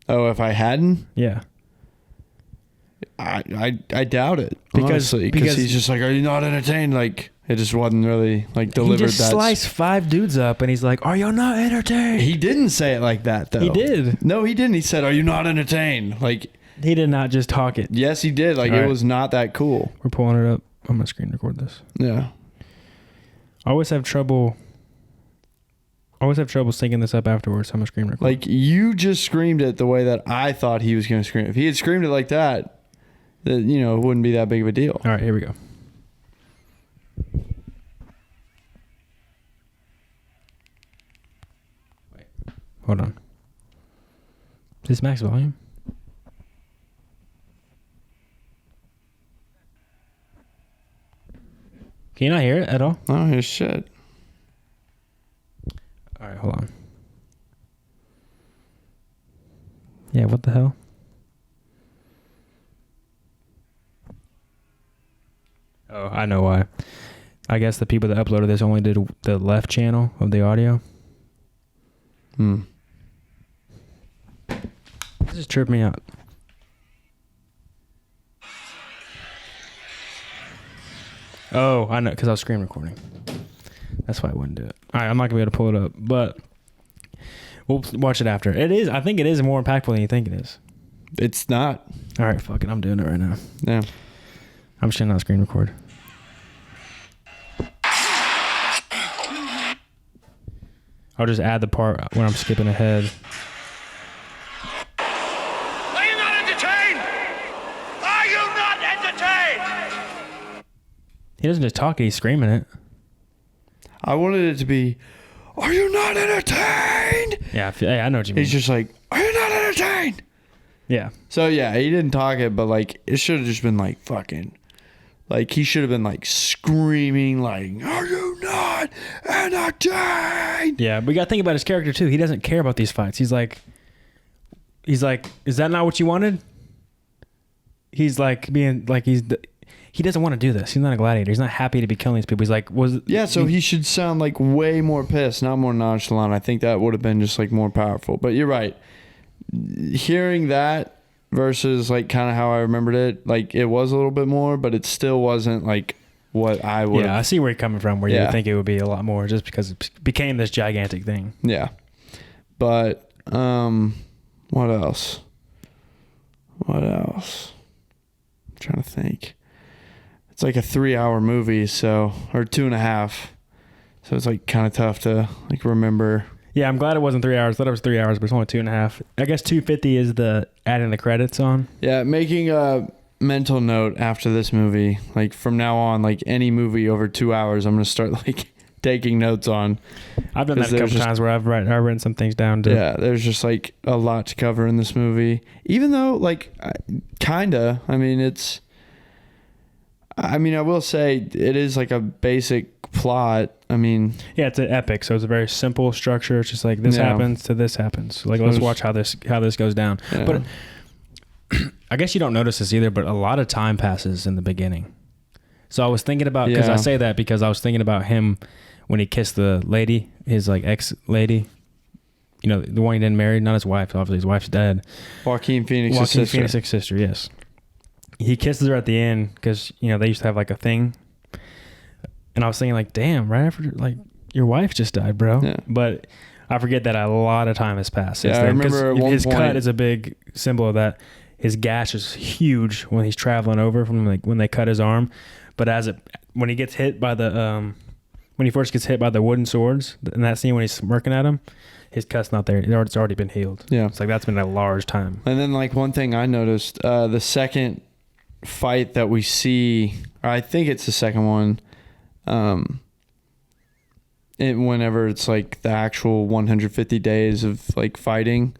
Oh, if I hadn't? Yeah. I doubt it. Because he's just like, are you not entertained? Like, It just wasn't really like delivered. He just sliced 5 dudes up, and he's like, "Are you not entertained?" He didn't say it like that, though. He did. No, he didn't. He said, "Are you not entertained?" Like, he did not just talk it. yes, he did. Like, it was not that cool. We're pulling it up. I'm gonna screen record this. Yeah. I always have trouble syncing this up afterwards. I'm gonna screen record. Like, you just screamed it the way that I thought he was going to scream. If he had screamed it like that, it wouldn't be that big of a deal. All right, here we go. Wait, hold on. Is this max volume? Can you not hear it at all? I don't hear shit. All right, hold on. Yeah, what the hell? Oh, I know why. I guess the people that uploaded this only did the left channel of the audio. This just tripped me out. Oh, I know, because I was screen recording. That's why I wouldn't do it. All right, I'm not going to be able to pull it up, but we'll watch it after. I think it is more impactful than you think it is. It's not. All right, fuck it. I'm doing it right now. Yeah. I'm just not screen record. I'll just add the part when I'm skipping ahead. Are you not entertained? Are you not entertained? He doesn't just talk, he's screaming it. I wanted it to be, "Are you not entertained?" Yeah, I know what you mean. He's just like, "Are you not entertained?" Yeah. So, yeah, he didn't talk it, but, like, it should have just been, like, fucking... Like, he should have been, like, screaming, like, "Are you not entertained?" Yeah, but we got to think about his character, too. He doesn't care about these fights. He's like, is that not what you wanted? He's like, being, like, he doesn't want to do this. He's not a gladiator. He's not happy to be killing these people. He's like, so he should sound, like, way more pissed, not more nonchalant. I think that would have been just, like, more powerful. But you're right. Hearing that versus like kind of how I remembered it, like it was a little bit more, but it still wasn't like what I would. Yeah, I see where you're coming from. Where you would think it would be a lot more, just because it became this gigantic thing. Yeah, but what else? What else? I'm trying to think. It's like a 3-hour movie, or 2.5. So it's like kind of tough to like remember. Yeah, I'm glad it wasn't 3 hours. I thought it was 3 hours, but it's only 2.5. I guess 250 is the adding the credits on. Yeah, making a mental note after this movie. Like from now on, like any movie over 2 hours, I'm gonna start like taking notes on. I've done that a couple times where I've written some things down. Yeah, there's just like a lot to cover in this movie. Even though, like, kinda. I mean, I will say it is like a basic plot. I mean, yeah, it's an epic, so it's a very simple structure. It's just like this happens to this happens. Like, let's watch how this goes down. Yeah. But I guess you don't notice this either, but a lot of time passes in the beginning. So I was thinking about, because I say that because I was thinking about him when he kissed the lady, his like ex lady. You know, the one he didn't marry, not his wife. Obviously, his wife's dead. Joaquin Phoenix's sister, yes. He kisses her at the end because, you know, they used to have like a thing. And I was thinking like, damn, right after, like, your wife just died, bro. Yeah. But I forget that a lot of time has passed. Yeah, I remember his cut is a big symbol of that. His gash is huge when he's traveling over from like when they cut his arm. But when he gets hit by when he first gets hit by the wooden swords, in that scene when he's smirking at him, his cut's not there. It's already been healed. Yeah. It's like that's been a large time. And then like one thing I noticed, the second fight that we see, or I think it's the second one, whenever it's like the actual 150 days of like fighting,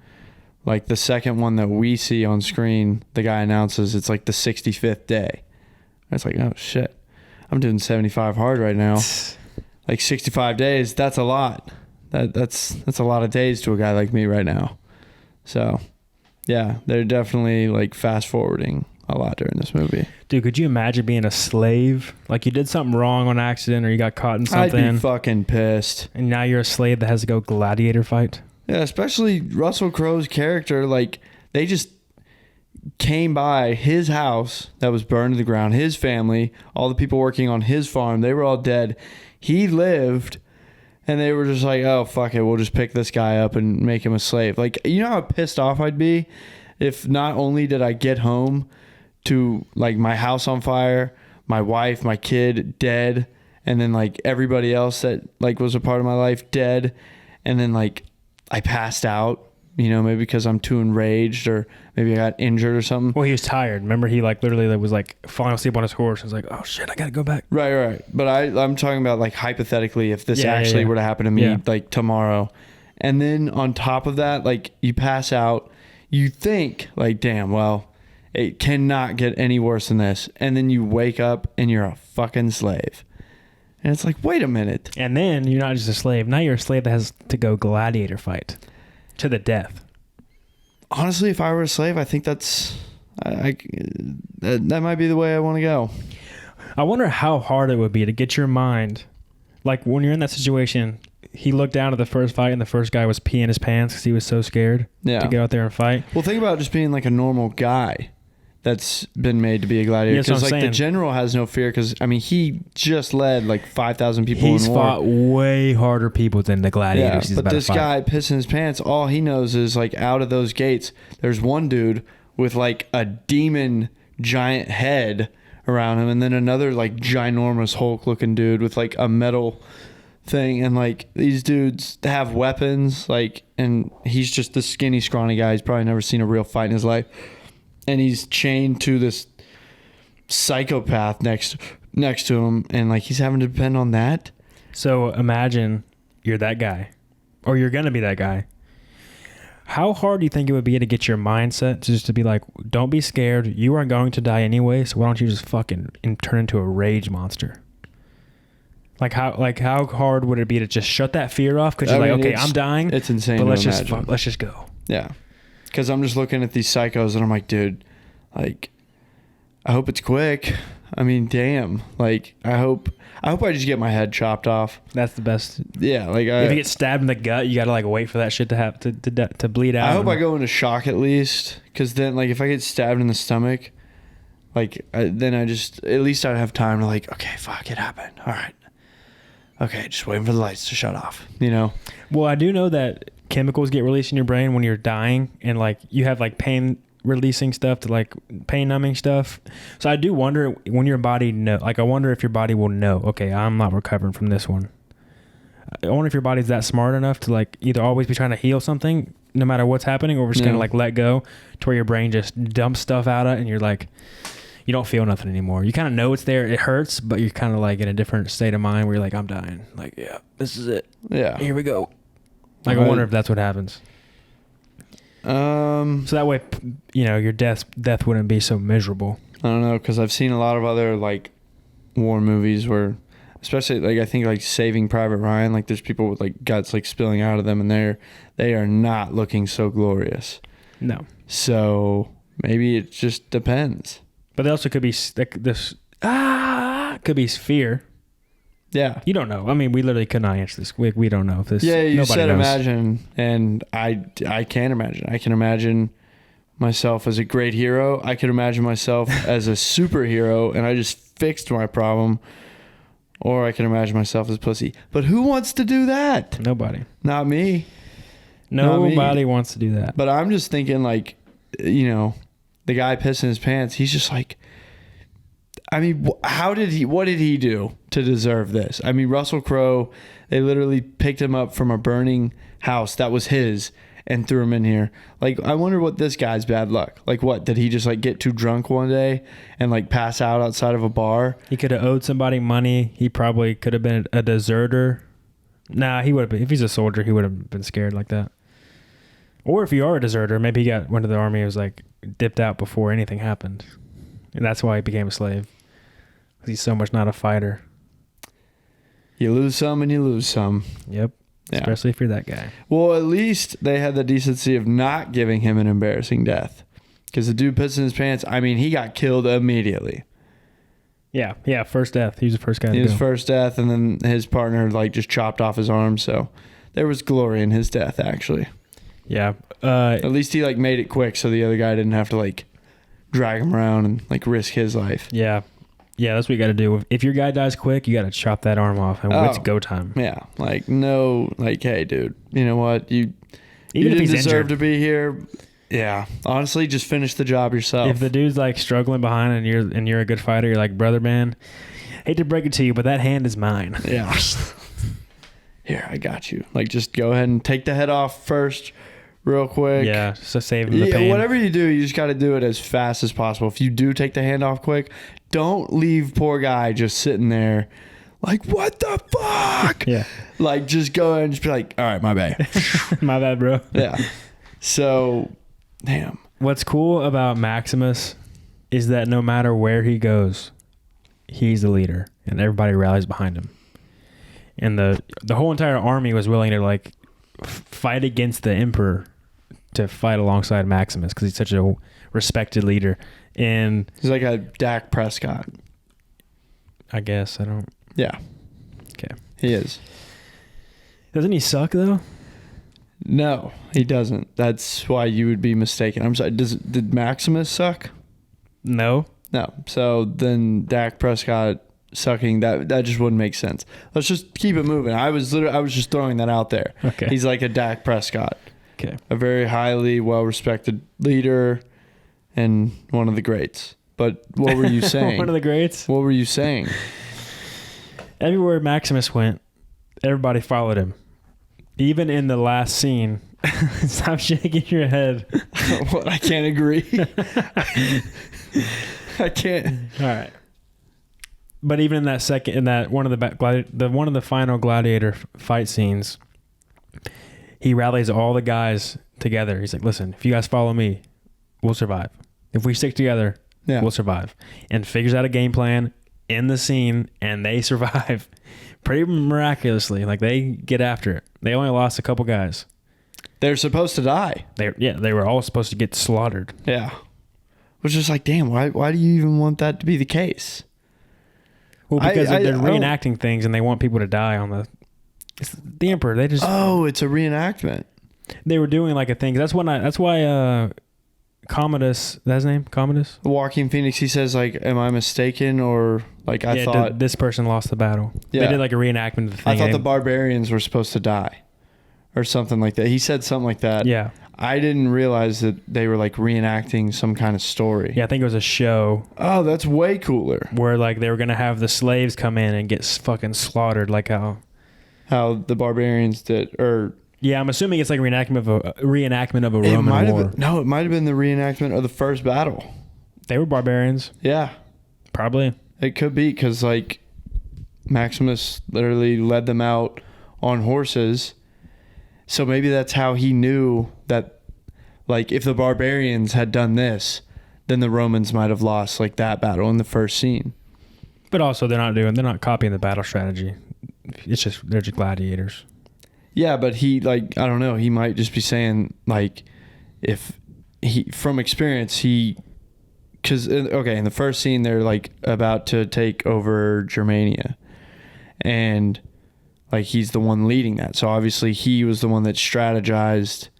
like the second one that we see on screen, the guy announces it's like the 65th day. It's like, oh shit, I'm doing 75 hard right now. Like 65 days, that's a lot. That's a lot of days to a guy like me right now. So yeah, they're definitely like fast forwarding a lot during this movie. Dude, could you imagine being a slave? Like you did something wrong on accident or you got caught in something. I'd be fucking pissed. And now you're a slave that has to go gladiator fight. Yeah, especially Russell Crowe's character. Like they just came by his house that was burned to the ground, his family, all the people working on his farm, they were all dead. He lived, and they were just like, oh, fuck it, we'll just pick this guy up and make him a slave. Like, you know how pissed off I'd be if not only did I get home to, like, my house on fire, my wife, my kid dead, and then, like, everybody else that, like, was a part of my life dead, and then, like, I passed out, you know, maybe because I'm too enraged, or maybe I got injured or something. Well, he was tired. Remember, he like literally was like falling asleep on his horse. And was like, oh shit, I gotta go back. Right. But I'm talking about, like, hypothetically, if this actually were to happen to me, like, tomorrow. And then on top of that, like, you pass out, you think, like, damn, well, it cannot get any worse than this. And then you wake up and you're a fucking slave. And it's like, wait a minute. And then you're not just a slave. Now you're a slave that has to go gladiator fight to the death. Honestly, if I were a slave, I think that might be the way I want to go. I wonder how hard it would be to get your mind, like when you're in that situation. He looked down at the first fight, and the first guy was peeing his pants because he was so scared to go out there and fight. Well, think about just being like a normal guy that's been made to be a gladiator. Because like the general has no fear, because I mean he just led like 5,000 people in war. He's fought way harder people than the gladiators. Yeah, but this guy pissing his pants, all he knows is like out of those gates, there's one dude with like a demon giant head around him, and then another like ginormous Hulk looking dude with like a metal thing, and like these dudes have weapons, like, and he's just this skinny scrawny guy. He's probably never seen a real fight in his life. And he's chained to this psychopath next to him, and like he's having to depend on that. So imagine you're that guy, or you're gonna be that guy. How hard do you think it would be to get your mindset to just to be like, don't be scared. You are going to die anyway, so why don't you just fucking turn into a rage monster? Like how hard would it be to just shut that fear off? Because you're like, okay, I'm dying. It's insane. But let's just go. Yeah. Because I'm just looking at these psychos and I'm like, dude, like, I hope it's quick. I mean, damn. Like, I hope I just get my head chopped off. That's the best. Yeah, like if you get stabbed in the gut, you gotta like wait for that shit to have to bleed out. I hope I go into shock at least, because then like if I get stabbed in the stomach, like then I just at least I'd have time to like, okay, fuck, it happened. All right. Okay, just waiting for the lights to shut off. You know. Well, I do know that chemicals get released in your brain when you're dying, and like you have like pain releasing stuff to like pain numbing stuff. So I do wonder when your body I wonder if your body will know, okay, I'm not recovering from this one. I wonder if your body's that smart enough to like either always be trying to heal something no matter what's happening, or just gonna like let go to where your brain just dumps stuff out of it and you're like, you don't feel nothing anymore. You kind of know it's there, it hurts, but you're kind of like in a different state of mind where you're like, I'm dying. Like, yeah, this is it. Yeah. Here we go. Like, I wonder if that's what happens. So that way, you know, your death wouldn't be so miserable. I don't know, because I've seen a lot of other like war movies where, especially like I think like Saving Private Ryan, like there's people with like guts like spilling out of them, and they are not looking so glorious. No. So maybe it just depends. But there also could be like this. Could be fear. Yeah. You don't know. I mean, we literally could not answer this. We don't know if this. Yeah, you said knows. Imagine, and I can imagine. I can imagine myself as a great hero. I can imagine myself as a superhero, and I just fixed my problem. Or I can imagine myself as a pussy. But who wants to do that? Nobody. Not me. Nobody wants to do that. But I'm just thinking, like, you know, the guy pissing his pants, he's just like, I mean, what did he do to deserve this? I mean, Russell Crowe, they literally picked him up from a burning house that was his and threw him in here. Like, I wonder what this guy's bad luck. Like, what? Did he just, like, get too drunk one day and, like, pass out outside of a bar? He could have owed somebody money. He probably could have been a deserter. Nah, he would have been. If he's a soldier, he would have been scared like that. Or if you are a deserter, maybe he went to the army and was, like, dipped out before anything happened. And that's why he became a slave. He's so much not a fighter. You lose some and you lose some. Yep. Yeah. Especially if you're that guy. Well, at least they had the decency of not giving him an embarrassing death. Because the dude pissed in his pants. I mean, he got killed immediately. Yeah. Yeah. First death. He was the first guy. He was first death, and then his partner like just chopped off his arm. So there was glory in his death, actually. Yeah. At least he like made it quick, so the other guy didn't have to like drag him around and like risk his life. Yeah. Yeah, that's what you got to do. If your guy dies quick, you got to chop that arm off, and it's go time. Yeah, like no, like hey, dude, you know what? You Even if didn't he's deserve injured. to be here. Yeah, honestly, just finish the job yourself. If the dude's like struggling behind and you're a good fighter, you're like, brother, man, hate to break it to you, but that hand is mine. Yeah. Here, I got you. Like, just go ahead and take the head off first, real quick. Yeah, so save him the pain. Whatever you do, you just got to do it as fast as possible. If you do take the hand off quick, don't leave poor guy just sitting there like, what the fuck? Yeah. Like, just go ahead and just be like, all right, my bad. My bad, bro. Yeah. So, damn. What's cool about Maximus is that no matter where he goes, he's the leader, and everybody rallies behind him. And the whole entire army was willing to like fight against the emperor to fight alongside Maximus because he's such a respected leader. And He's like a Dak Prescott. I guess I don't. Yeah. Okay. He is. Doesn't he suck though? No, he doesn't. That's why you would be mistaken. I'm sorry. Did Maximus suck? No. No. So then Dak Prescott sucking, that just wouldn't make sense. Let's just keep it moving. I was just throwing that out there. Okay. He's like a Dak Prescott. Okay. A very highly well-respected leader and one of the greats. But what were you saying? One of the greats. What were you saying? Everywhere Maximus went, everybody followed him. Even in the last scene. Stop shaking your head. What? I can't agree. I can't. All right. But even in that one of the final Gladiator fight scenes, he rallies all the guys together. He's like, "Listen, if you guys follow me, we'll survive. If we stick together, we'll survive." And figures out a game plan in the scene, and they survive pretty miraculously. Like they get after it. They only lost a couple guys. They're supposed to die. They were all supposed to get slaughtered. Yeah. Which is like, damn, why do you even want that to be the case? Well, because they're reenacting things and they want people to die on the emperor. They just it's a reenactment. They were doing like a thing. That's why Commodus, is that his name? Commodus? Joaquin Phoenix, he says like, am I mistaken? Or like, I thought this person lost the battle. Yeah. They did like a reenactment of the thing. I thought the barbarians were supposed to die or something like that. He said something like that. Yeah. I didn't realize that they were like reenacting some kind of story. Yeah, I think it was a show. Oh, that's way cooler. Where like they were going to have the slaves come in and get fucking slaughtered like how the barbarians did. Or yeah, I'm assuming it's like a reenactment of a Roman war. It might have been the reenactment of the first battle. They were barbarians. Yeah. Probably. It could be because like Maximus literally led them out on horses. So maybe that's how he knew that, like, if the barbarians had done this, then the Romans might have lost, like, that battle in the first scene. But also, they're not copying the battle strategy. They're just gladiators. Yeah, but he, like, I don't know, he might just be saying, like, if from experience, because, okay, in the first scene, they're, like, about to take over Germania. And like, he's the one leading that. So obviously he was the one that strategized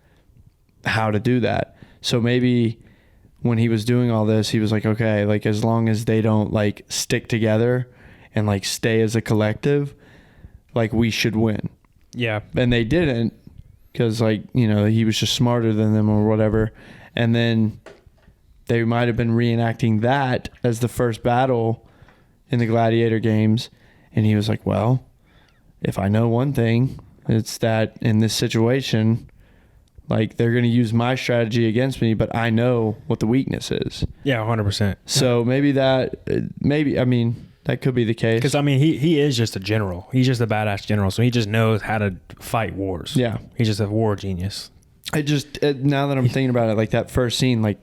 how to do that. So maybe when he was doing all this, he was like, okay, like as long as they don't like stick together and like stay as a collective, like we should win. Yeah. And they didn't because like, you know, he was just smarter than them or whatever. And then they might have been reenacting that as the first battle in the Gladiator games. And he was like, well, if I know one thing, it's that in this situation, like they're going to use my strategy against me, but I know what the weakness is. Yeah, 100%. So maybe I mean, that could be the case. Because, I mean, he is just a general. He's just a badass general. So he just knows how to fight wars. Yeah. He's just a war genius. Now that I'm thinking about it, like that first scene, like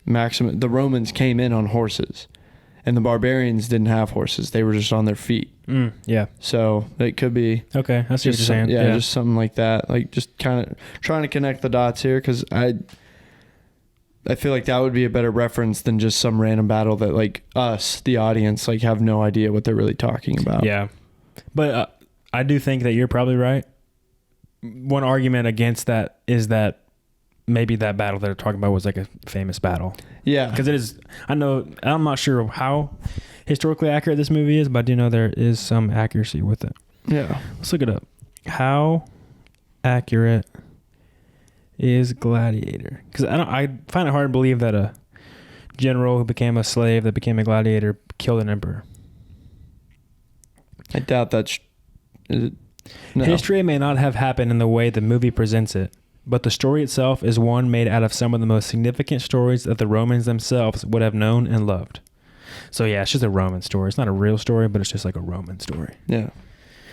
Maximus, the Romans came in on horses and the barbarians didn't have horses. They were just on their feet. Yeah. So it could be. Okay. I see what you're saying. Yeah, just something like that. Like just kind of trying to connect the dots here because I feel like that would be a better reference than just some random battle that like us, the audience, like have no idea what they're really talking about. Yeah. But I do think that you're probably right. One argument against that is that maybe that battle they're talking about was like a famous battle. Yeah. Because it is, I'm not sure how historically accurate this movie is, but I do know there is some accuracy with it. Yeah. Let's look it up. How accurate is Gladiator? Because I find it hard to believe that a general who became a slave that became a gladiator killed an emperor. I doubt that's... No. History may not have happened in the way the movie presents it, but the story itself is one made out of some of the most significant stories that the Romans themselves would have known and loved. So yeah, it's just a Roman story. It's not a real story, but it's just like a Roman story. Yeah.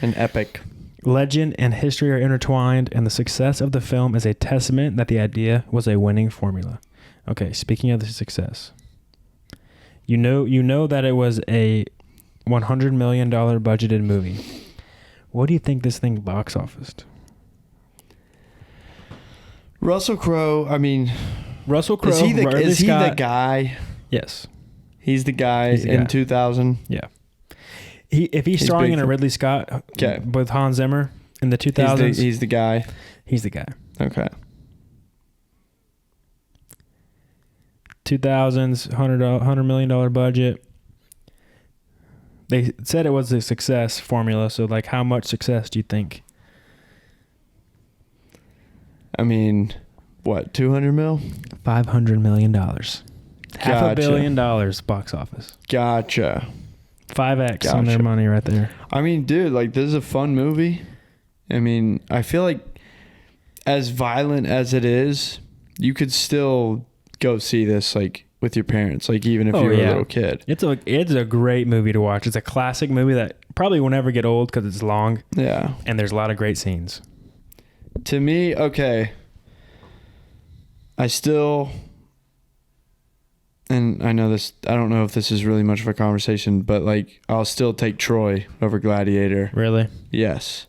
An epic. Legend and history are intertwined, and the success of the film is a testament that the idea was a winning formula. Okay, speaking of the success, you know that it was a $100 million budgeted movie. What do you think this thing box officed? Russell Crowe, Russell Crowe, is he Ridley Scott, the guy? Yes. He's the guy in 2000? Yeah. If he's starring in a Ridley Scott with Hans Zimmer in the 2000s. He's the guy? He's the guy. Okay. 2000s, $100 million budget. They said it was a success formula, so like how much success do you think? What, 200 mil? $500 million. $500 million box office. Gotcha. 5x on their money right there. Dude, like, this is a fun movie. I feel like as violent as it is, you could still go see this, like, with your parents, like, even if you're a little kid. It's a great movie to watch. It's a classic movie that probably will never get old because it's long. Yeah. And there's a lot of great scenes. To me, okay, and I know this, I don't know if this is really much of a conversation, but like, I'll still take Troy over Gladiator. Really? Yes.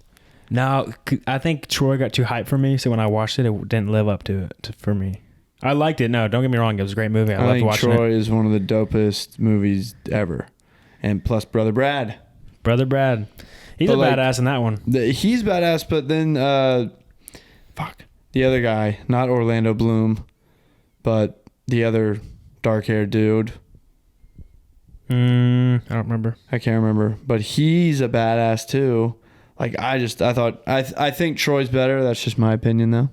No, I think Troy got too hyped for me, so when I watched it, it didn't live up to it for me. I liked it. No, don't get me wrong. It was a great movie. I loved watching Troy it. is one of the dopest movies ever. And plus Brother Brad. He's a badass in that one. He's badass, but then, the other guy, not Orlando Bloom, but the other dark-haired dude. I don't remember. I can't remember, but he's a badass too. Like, I think Troy's better. That's just my opinion, though.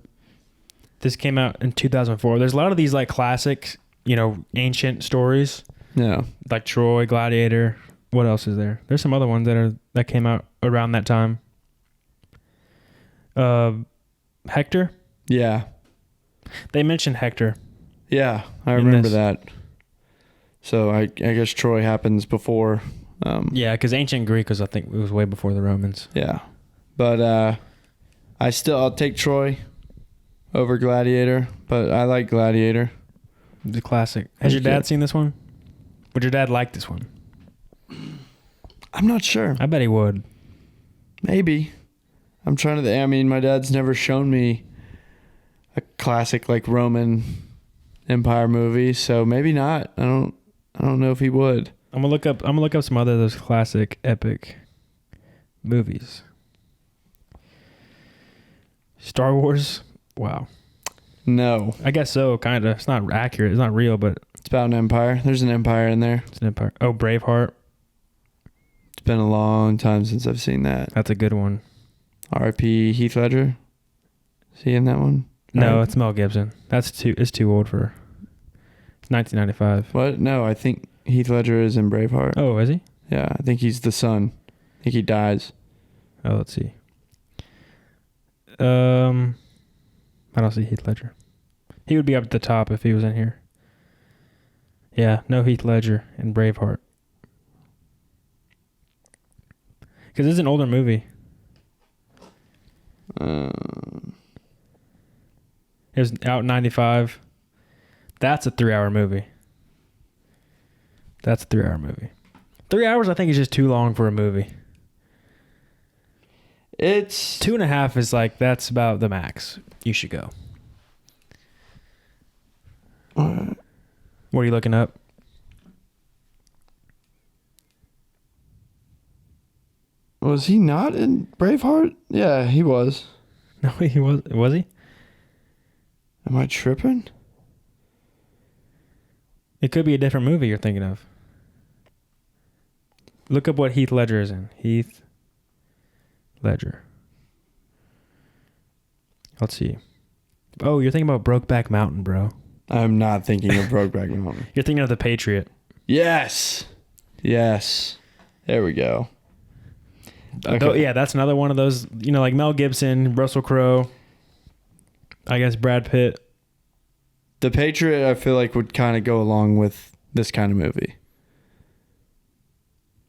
This came out in 2004. There's a lot of these like classic, ancient stories. Yeah. Like Troy, Gladiator. What else is there? There's some other ones that came out around that time. Hector? Yeah. They mentioned Hector. Yeah, I remember that. So I guess Troy happens before. Yeah, because ancient Greek I think it was way before the Romans. Yeah. But I'll take Troy over Gladiator, but I like Gladiator. The classic. Has your dad seen this one? Would your dad like this one? I'm not sure. I bet he would. Maybe. I'm trying to... my dad's never shown me a classic like Roman Empire movie, so maybe not. I don't know if he would. I'm gonna look up some other of those classic epic movies. Star Wars. Wow. No. I guess so, kind of. It's not accurate. It's not real, but it's about an empire. There's an empire in there. It's an empire. Oh, Braveheart. It's been a long time since I've seen that. That's a good one. R.I.P. Heath Ledger. Is he in that one? No, it's Mel Gibson. It's too old for. It's 1995. What? No, I think Heath Ledger is in Braveheart. Oh, is he? Yeah, I think he's the son. I think he dies. Oh, let's see. I don't see Heath Ledger. He would be up at the top if he was in here. Yeah, no Heath Ledger in Braveheart. Because it's an older movie. It was out in 95. That's a 3-hour movie. 3 hours, I think, is just too long for a movie. It's 2.5 is like, that's about the max. You should go. What are you looking up? Was he not in Braveheart? Yeah, he was. No, he was. Was he? Am I tripping? It could be a different movie you're thinking of. Look up what Heath Ledger is in. Heath Ledger. Let's see. Oh, you're thinking about Brokeback Mountain, bro. I'm not thinking of Brokeback Mountain. You're thinking of The Patriot. Yes. Yes. There we go. Okay. Yeah, that's another one of those, like Mel Gibson, Russell Crowe, I guess Brad Pitt. The Patriot, I feel like, would kind of go along with this kind of movie.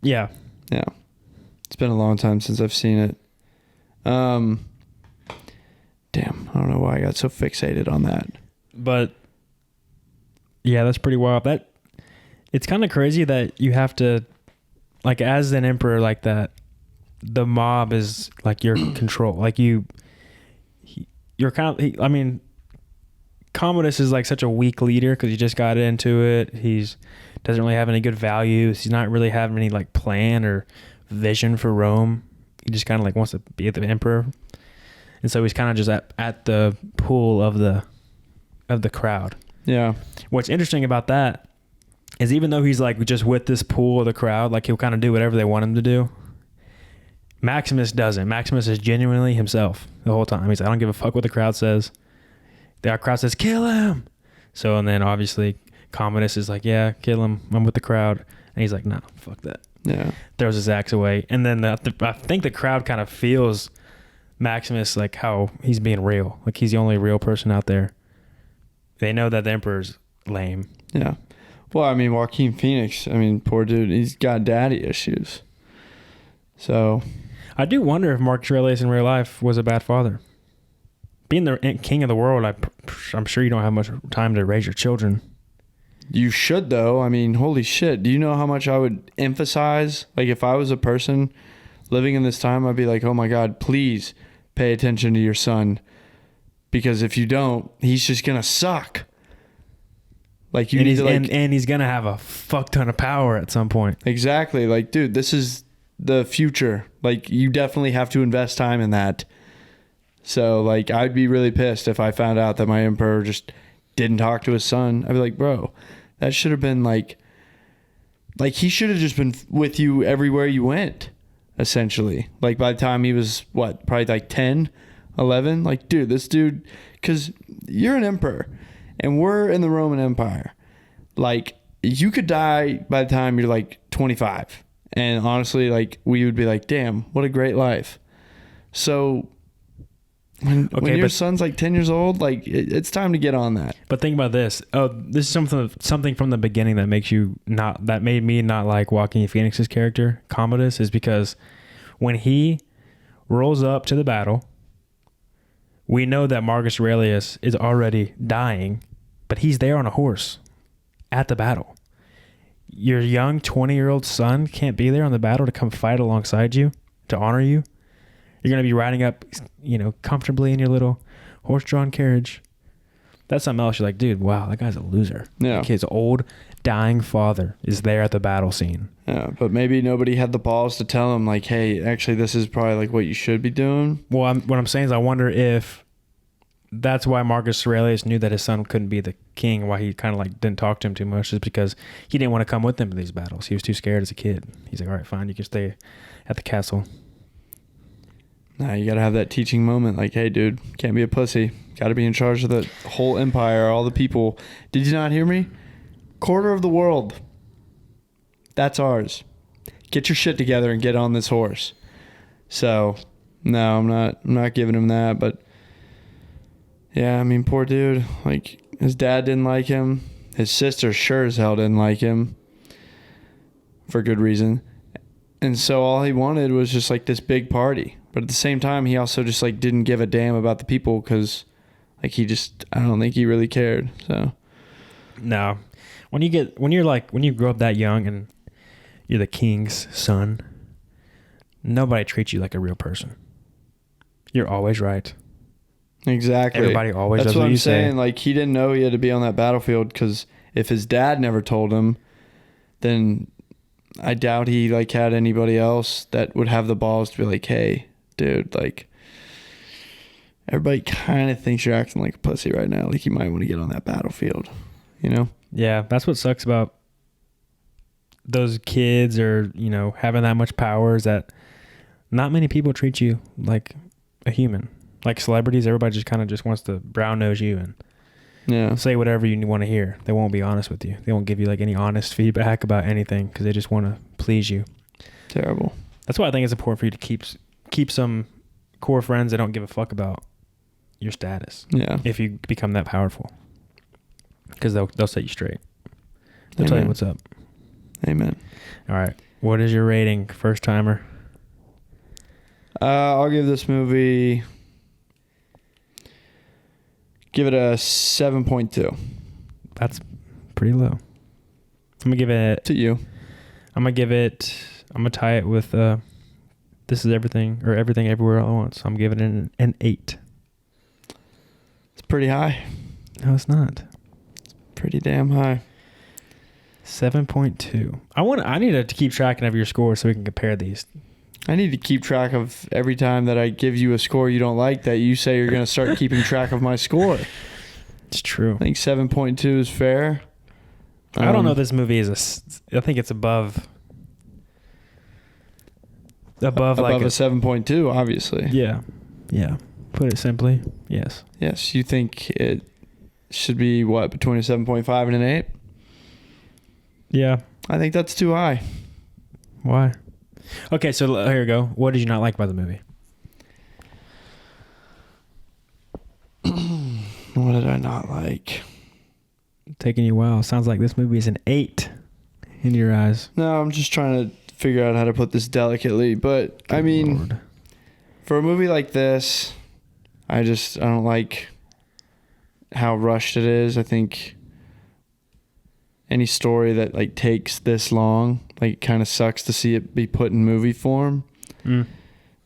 Yeah. Yeah. It's been a long time since I've seen it. Damn, I don't know why I got so fixated on that. But yeah, that's pretty wild. It's kind of crazy that you have to, like, as an emperor like that, the mob is like your control. Like you're kind of, Commodus is like such a weak leader because he just got into it. Doesn't really have any good values. He's not really having any like plan or vision for Rome. He just kind of like wants to be the emperor. And so he's kind of just at the pool of the crowd. Yeah. What's interesting about that is even though he's like just with this pool of the crowd, like he'll kind of do whatever they want him to do. Maximus doesn't. Maximus is genuinely himself the whole time. He's like, I don't give a fuck what the crowd says. The crowd says, kill him. So, and then obviously Commodus is like, yeah, kill him. I'm with the crowd. And he's like, no, fuck that. Yeah. Throws his axe away. And then I think the crowd kind of feels Maximus like how he's being real. Like he's the only real person out there. They know that the emperor's lame. Yeah. Well, Joaquin Phoenix, poor dude, he's got daddy issues. So I do wonder if Marcus Aurelius in real life was a bad father. Being the king of the world, I'm sure you don't have much time to raise your children. You should, though. Holy shit. Do you know how much I would emphasize? Like, if I was a person living in this time, I'd be like, oh my God, please pay attention to your son. Because if you don't, he's just going to suck. Like, you need to, like... And he's going to have a fuck ton of power at some point. Exactly. Like, dude, this is the future. Like, you definitely have to invest time in that. So, like, I'd be really pissed if I found out that my emperor just didn't talk to his son. I'd be like, bro, that should have been, like, he should have just been with you everywhere you went, essentially. Like, by the time he was, probably, like, 10, 11? Like, dude, this dude... Because you're an emperor, and we're in the Roman Empire. Like, you could die by the time you're, like, 25. And honestly, like, we would be like, damn, what a great life. So... When your son's like 10 years old, like it's time to get on that. But think about this. Oh, this is something from the beginning that made me not like Joaquin Phoenix's character, Commodus, is because when he rolls up to the battle, we know that Marcus Aurelius is already dying, but he's there on a horse at the battle. Your young 20-year-old son can't be there on the battle to come fight alongside you, to honor you. You're going to be riding up, comfortably in your little horse-drawn carriage. That's something else. You're like, dude, wow, that guy's a loser. Yeah. Like his old, dying father is there at the battle scene. Yeah, but maybe nobody had the balls to tell him, like, hey, actually, this is probably, like, what you should be doing. Well, what I'm saying is I wonder if that's why Marcus Aurelius knew that his son couldn't be the king, and why he kind of, like, didn't talk to him too much, is because he didn't want to come with them to these battles. He was too scared as a kid. He's like, all right, fine, you can stay at the castle. Nah, you gotta have that teaching moment. Like, hey, dude, can't be a pussy. Gotta be in charge of the whole empire, all the people. Did you not hear me? Quarter of the world. That's ours. Get your shit together and get on this horse. So, no, I'm not giving him that. But yeah, poor dude. Like, his dad didn't like him. His sister sure as hell didn't like him. For good reason. And so all he wanted was just like this big party. But at the same time, he also just like didn't give a damn about the people because like I don't think he really cared. So no, when you grow up that young and you're the king's son, nobody treats you like a real person. You're always right. Exactly. Everybody always does what you say. That's what I'm saying. Like, he didn't know he had to be on that battlefield because if his dad never told him, then I doubt he like had anybody else that would have the balls to be like, hey, dude, like, everybody kind of thinks you're acting like a pussy right now. Like you might want to get on that battlefield, you know? Yeah, that's what sucks about those kids or, you know, having that much power is that not many people treat you like a human. Like celebrities, everybody just kind of just wants to brown nose you and say whatever you want to hear. They won't be honest with you. They won't give you like any honest feedback about anything because they just want to please you. Terrible. That's why I think it's important for you to keep some core friends that don't give a fuck about your status. Yeah. If you become that powerful, because they'll set you straight. They'll Amen. tell you what's up. Amen. All right. What is your rating, first timer? I'll give this movie. Give it a 7.2. That's pretty low. I'm gonna give it To you. I'm gonna tie it with This Is Everything or Everything Everywhere All at Once. I'm giving it an 8. It's pretty high. No, it's not. Pretty damn high. 7.2. I need to keep track of your score so we can compare these. I need to keep track of every time that I give you a score you don't like that you say you're going to start keeping track of my score. It's true. I think 7.2 is fair. I don't know if this movie is I think it's above like a 7.2, obviously. Yeah. Yeah. Put it simply, yes. Yes, you think it should be what, between a 7.5 and an 8? Yeah. I think that's too high. Why? Okay, so here we go. What did you not like about the movie? What did I not like? Taking you a while. Sounds like this movie is an 8 in your eyes. No, I'm just trying to figure out how to put this delicately. But, I mean, Lord. For a movie like this, I don't like how rushed it is. I think any story that like takes this long, like, it kind of sucks to see it be put in movie form.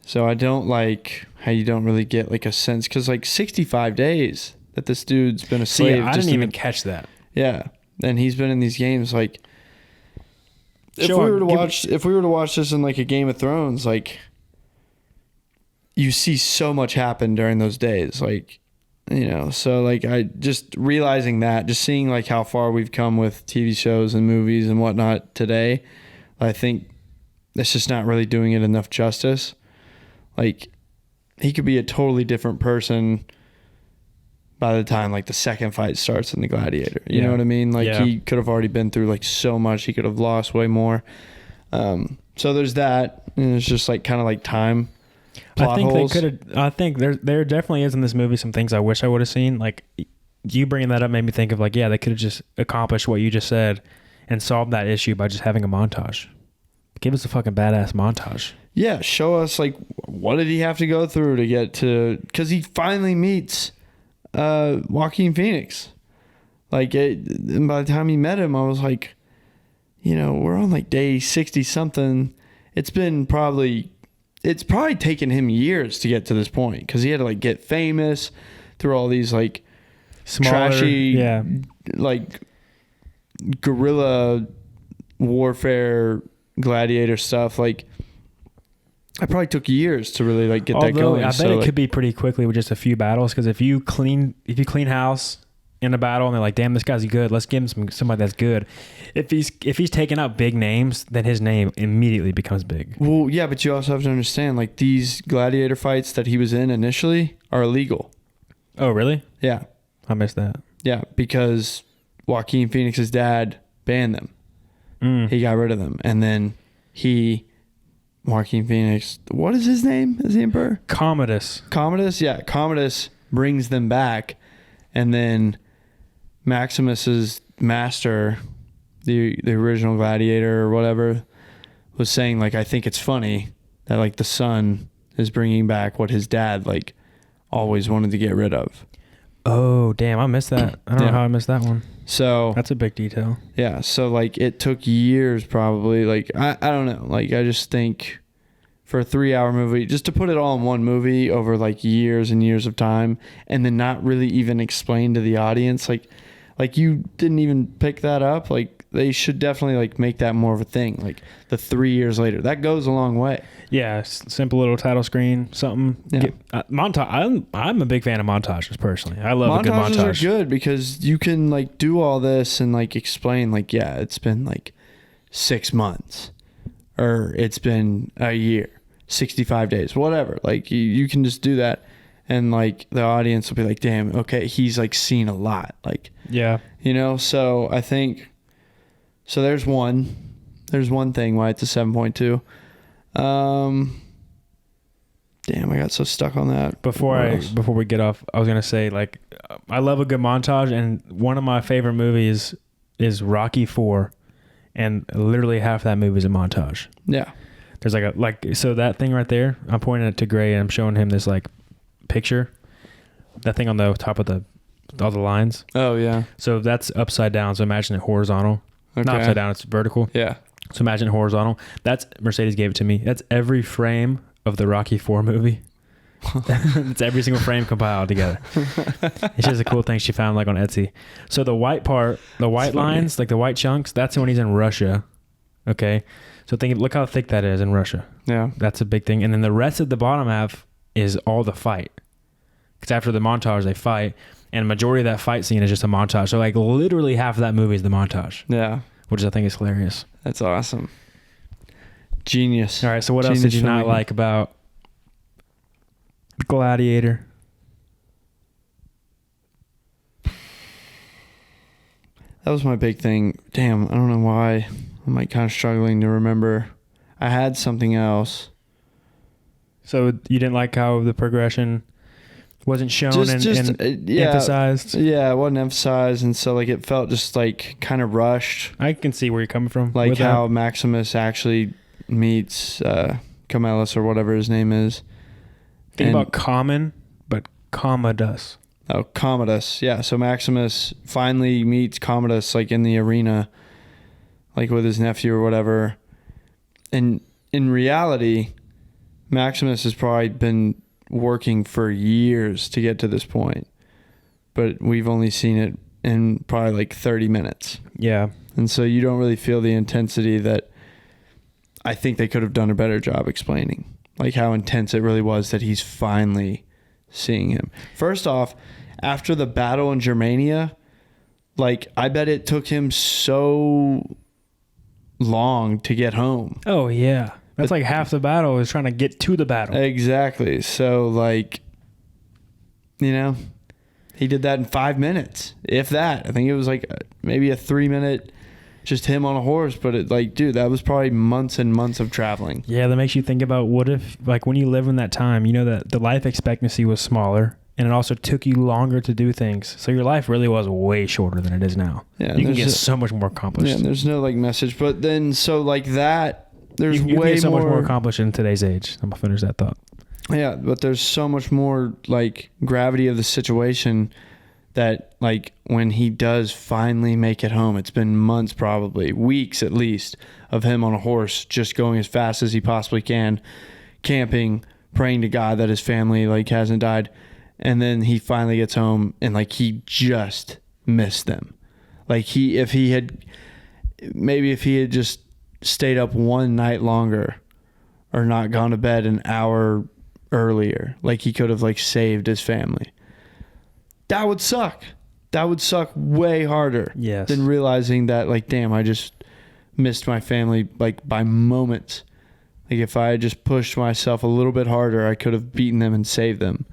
So I don't like how you don't really get like a sense, because like 65 days that this dude's been a slave. I didn't even catch that. Yeah, and he's been in these games. Like, if we were to watch this in like a Game of Thrones, like, you see so much happen during those days, like, you know. So like, I just realizing that, just seeing like how far we've come with TV shows and movies and whatnot today, I think it's just not really doing it enough justice. Like, he could be a totally different person by the time like the second fight starts in the Gladiator. You know what I mean? Like, he could have already been through like so much. He could have lost way more. So there's that, and it's just like kind of like time. I think holes. They could have. I think there definitely is in this movie some things I wish I would have seen. Like, you bringing that up made me think of like, yeah, they could have just accomplished what you just said and solved that issue by just having a montage. Give us a fucking badass montage. Yeah, show us like what did he have to go through to get to, because he finally meets Joaquin Phoenix. Like, and by the time he met him, I was like, you know, we're on like day 60 something. It's probably taken him years to get to this point, because he had to like get famous through all these like trashy, like guerrilla warfare gladiator stuff. Like, I probably took years to really like get that going. I bet it could be pretty quickly with just a few battles, because if you clean house in a battle and they're like, damn, this guy's good, let's give him somebody that's good. If he's taking out big names, then his name immediately becomes big. Well, yeah, but you also have to understand, like, these gladiator fights that he was in initially are illegal. Oh, really? Yeah. I missed that. Yeah, because Joaquin Phoenix's dad banned them. He got rid of them. And then Joaquin Phoenix, what is his name as the emperor? Commodus? Yeah, Commodus brings them back. And then Maximus's master, the original gladiator or whatever, was saying, like, I think it's funny that like the son is bringing back what his dad like always wanted to get rid of. Oh, damn, I missed that. I don't know how I missed that one. So that's a big detail. Yeah, so like it took years probably. Like, I don't know. Like, I just think for a 3-hour movie, just to put it all in one movie over like years and years of time, and then not really even explain to the audience, like you didn't even pick that up. Like, they should definitely like make that more of a thing. Like the 3 years later, that goes a long way. Yeah, simple little title screen, something. Yeah. Montage. I'm a big fan of montages personally. I love a good montage. Montages are good because you can like do all this and like explain like, yeah, it's been like 6 months or it's been a year, 65 days, whatever. Like you can just do that. And like the audience will be like, damn, okay, he's like seen a lot. Like, yeah, you know, so I think, so there's one thing why it's a 7.2. Damn, I got so stuck on that. Before we get off, I was gonna say like I love a good montage, and one of my favorite movies is Rocky IV, and literally half that movie is a montage. Yeah, there's so that thing right there. I'm pointing it to Gray, and I'm showing him this like picture, that thing on the top of all the lines. Oh yeah. So that's upside down. So imagine it horizontal. Okay. Not upside down. It's vertical. Yeah. So imagine horizontal. That's Mercedes gave it to me. That's every frame of the Rocky IV movie. It's every single frame compiled together. It's just a cool thing she found like on Etsy. So the white part, the white lines, like the white chunks, that's when he's in Russia. Okay. So look how thick that is in Russia. Yeah. That's a big thing. And then the rest of the bottom half is all the fight. Because after the montage, they fight. And majority of that fight scene is just a montage. So like literally half of that movie is the montage. Yeah. Which I think is hilarious. That's awesome. Genius. All right. So what else did you not like about Gladiator? That was my big thing. Damn, I don't know why. I'm like kind of struggling to remember. I had something else. So you didn't like how the progression wasn't shown and emphasized? Yeah, it wasn't emphasized, and so like it felt just like kind of rushed. I can see where you're coming from. Like how Maximus actually meets Camellus or whatever his name is. Think about Common, but Commodus. Oh, Commodus. Yeah, so Maximus finally meets Commodus like in the arena, like with his nephew or whatever. And in reality, Maximus has probably been working for years to get to this point, but we've only seen it in probably like 30 minutes. Yeah. And so you don't really feel the intensity that I think they could have done a better job explaining, like how intense it really was that he's finally seeing him. First off, after the battle in Germania, like I bet it took him so long to get home. Oh yeah. That's like half the battle is trying to get to the battle. Exactly. So, like, you know, he did that in 5 minutes, if that. I think it was like maybe a 3-minute, just him on a horse. But it, like, dude, that was probably months and months of traveling. Yeah, that makes you think about what if, like, when you live in that time, you know that the life expectancy was smaller, and it also took you longer to do things. So your life really was way shorter than it is now. Yeah, you can get so much more accomplished. Yeah, and there's no like message, but then so like that. There's you way get so more, much more accomplished in today's age. I'm gonna finish that thought. Yeah, but there's so much more like gravity of the situation that like when he does finally make it home, it's been months, probably weeks at least, of him on a horse just going as fast as he possibly can, camping, praying to God that his family like hasn't died, and then he finally gets home and like he just missed them. Like if he had just stayed up one night longer or not gone to bed an hour earlier, like he could have like saved his family. That would suck. That would suck way harder than realizing that like, damn, I just missed my family like by moments. Like if I had just pushed myself a little bit harder, I could have beaten them and saved them.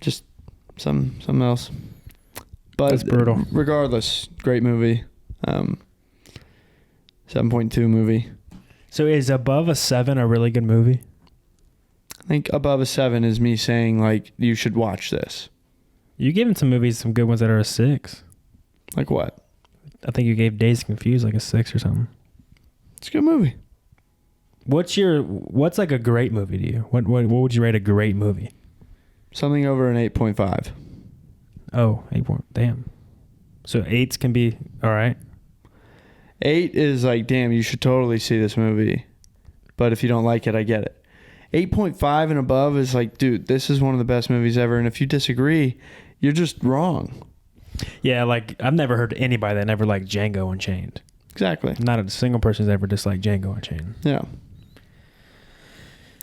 Just something else. But that's brutal. Regardless, great movie. 7.2 movie. So is above a 7 a really good movie? I think above a 7 is me saying like you should watch this. You gave some movies some good ones that are a 6. Like what? I think you gave Dazed and Confused like a 6 or something. It's a good movie. What's like a great movie to you? What would you rate a great movie? Something over an 8.5. Oh, 8. Damn. So 8s can be all right. 8 is like, damn, you should totally see this movie. But if you don't like it, I get it. 8.5 and above is like, dude, this is one of the best movies ever. And if you disagree, you're just wrong. Yeah, like I've never heard anybody that never liked Django Unchained. Exactly. Not a single person's ever disliked Django Unchained. Yeah.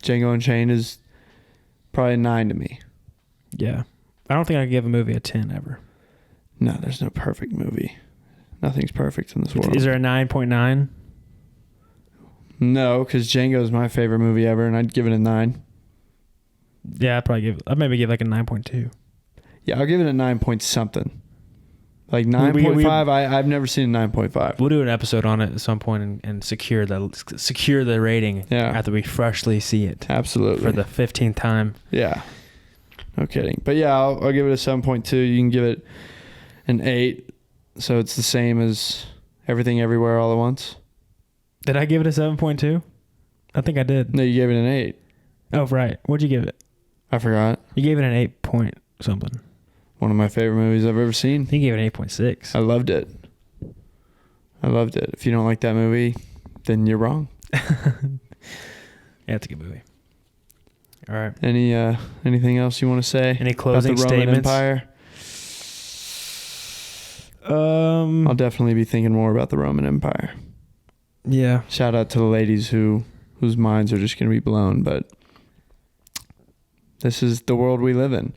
Django Unchained is probably a 9 to me. Yeah. I don't think I could give a movie a 10 ever. No, there's no perfect movie. Nothing's perfect in this world. Is there a 9.9? No, because Django is my favorite movie ever, and I'd give it a 9. Yeah, I'd maybe give like a 9.2. Yeah, I'll give it a 9 point something. Like 9.5, I've never seen a 9.5. We'll do an episode on it at some point and secure the rating after we freshly see it. Absolutely. For the 15th time. Yeah. No kidding. But yeah, I'll give it a 7.2. You can give it an 8. So it's the same as Everything Everywhere All at Once. Did I give it a 7.2? I think I did. No, you gave it an 8. Oh, right. What'd you give it? I forgot. You gave it an 8 point something. One of my favorite movies I've ever seen. You gave it an 8.6. I loved it. If you don't like that movie, then you're wrong. Yeah, it's a good movie. All right. Anything else you want to say? Any closing about the Roman statements? Empire? I'll definitely be thinking more about the Roman Empire. Yeah. Shout out to the ladies whose minds are just going to be blown, but this is the world we live in.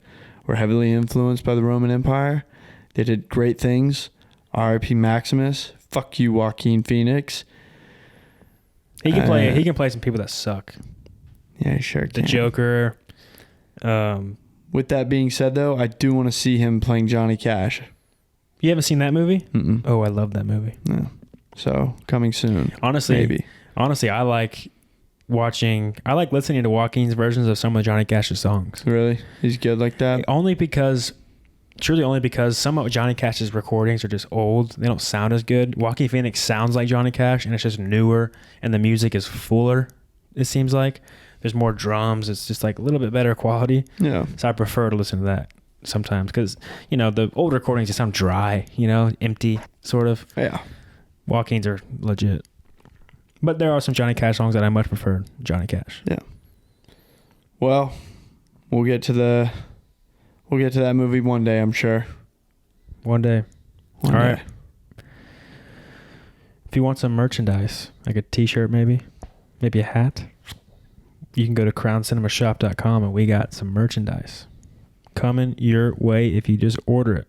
We're heavily influenced by the Roman Empire. They did great things. R.I.P. Maximus. Fuck you, Joaquin Phoenix. He can play some people that suck. Yeah, he sure can. The Joker. With that being said, though, I do want to see him playing Johnny Cash. You haven't seen that movie? Mm-mm. Oh, I love that movie. No. So, coming soon. Honestly, I like listening to Joaquin's versions of some of Johnny Cash's songs. Really? He's good like that? Only because some of Johnny Cash's recordings are just old. They don't sound as good. Joaquin Phoenix sounds like Johnny Cash, and it's just newer, and the music is fuller, it seems like. There's more drums. It's just like a little bit better quality. Yeah. So I prefer to listen to that sometimes because, the old recordings just sound dry, empty, sort of. Yeah. Joaquin's are legit. But there are some Johnny Cash songs that I much prefer Johnny Cash. Yeah. Well, we'll get to that movie one day, I'm sure. One day. All right. If you want some merchandise, like a t-shirt maybe a hat, you can go to crowncinemashop.com and we got some merchandise coming your way if you just order it.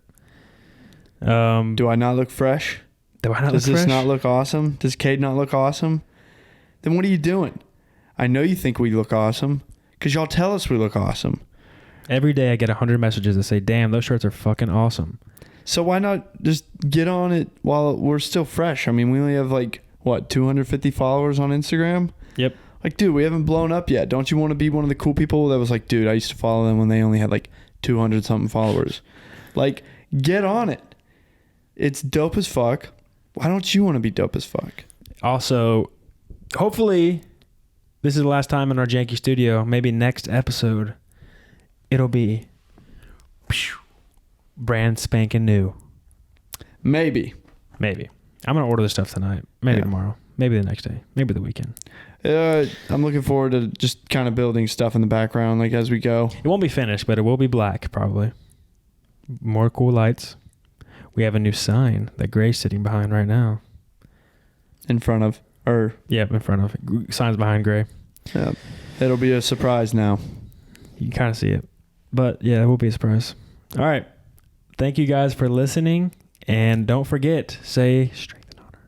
Do I not look fresh? Does this not look awesome? Does Kade not look awesome? Then what are you doing? I know you think we look awesome because y'all tell us we look awesome. Every day I get 100 messages that say, damn, those shirts are fucking awesome. So why not just get on it while we're still fresh? I mean, we only have 250 followers on Instagram? Yep. Dude, we haven't blown up yet. Don't you want to be one of the cool people that was like, dude, I used to follow them when they only had 200 something followers? Get on it. It's dope as fuck. Why don't you want to be dope as fuck? Also, hopefully, this is the last time in our janky studio. Maybe next episode, it'll be brand spanking new. Maybe. I'm going to order this stuff tonight. Maybe tomorrow. Maybe the next day. Maybe the weekend. I'm looking forward to just kind of building stuff in the background as we go. It won't be finished, but it will be black, probably. More cool lights. We have a new sign that Gray's sitting behind right now. In front of? Yep, in front of. Sign's behind Gray. Yeah. It'll be a surprise now. You can kind of see it. But, yeah, it will be a surprise. All right. Thank you guys for listening. And don't forget, say strength and honor.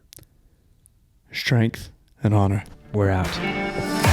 Strength and honor. We're out.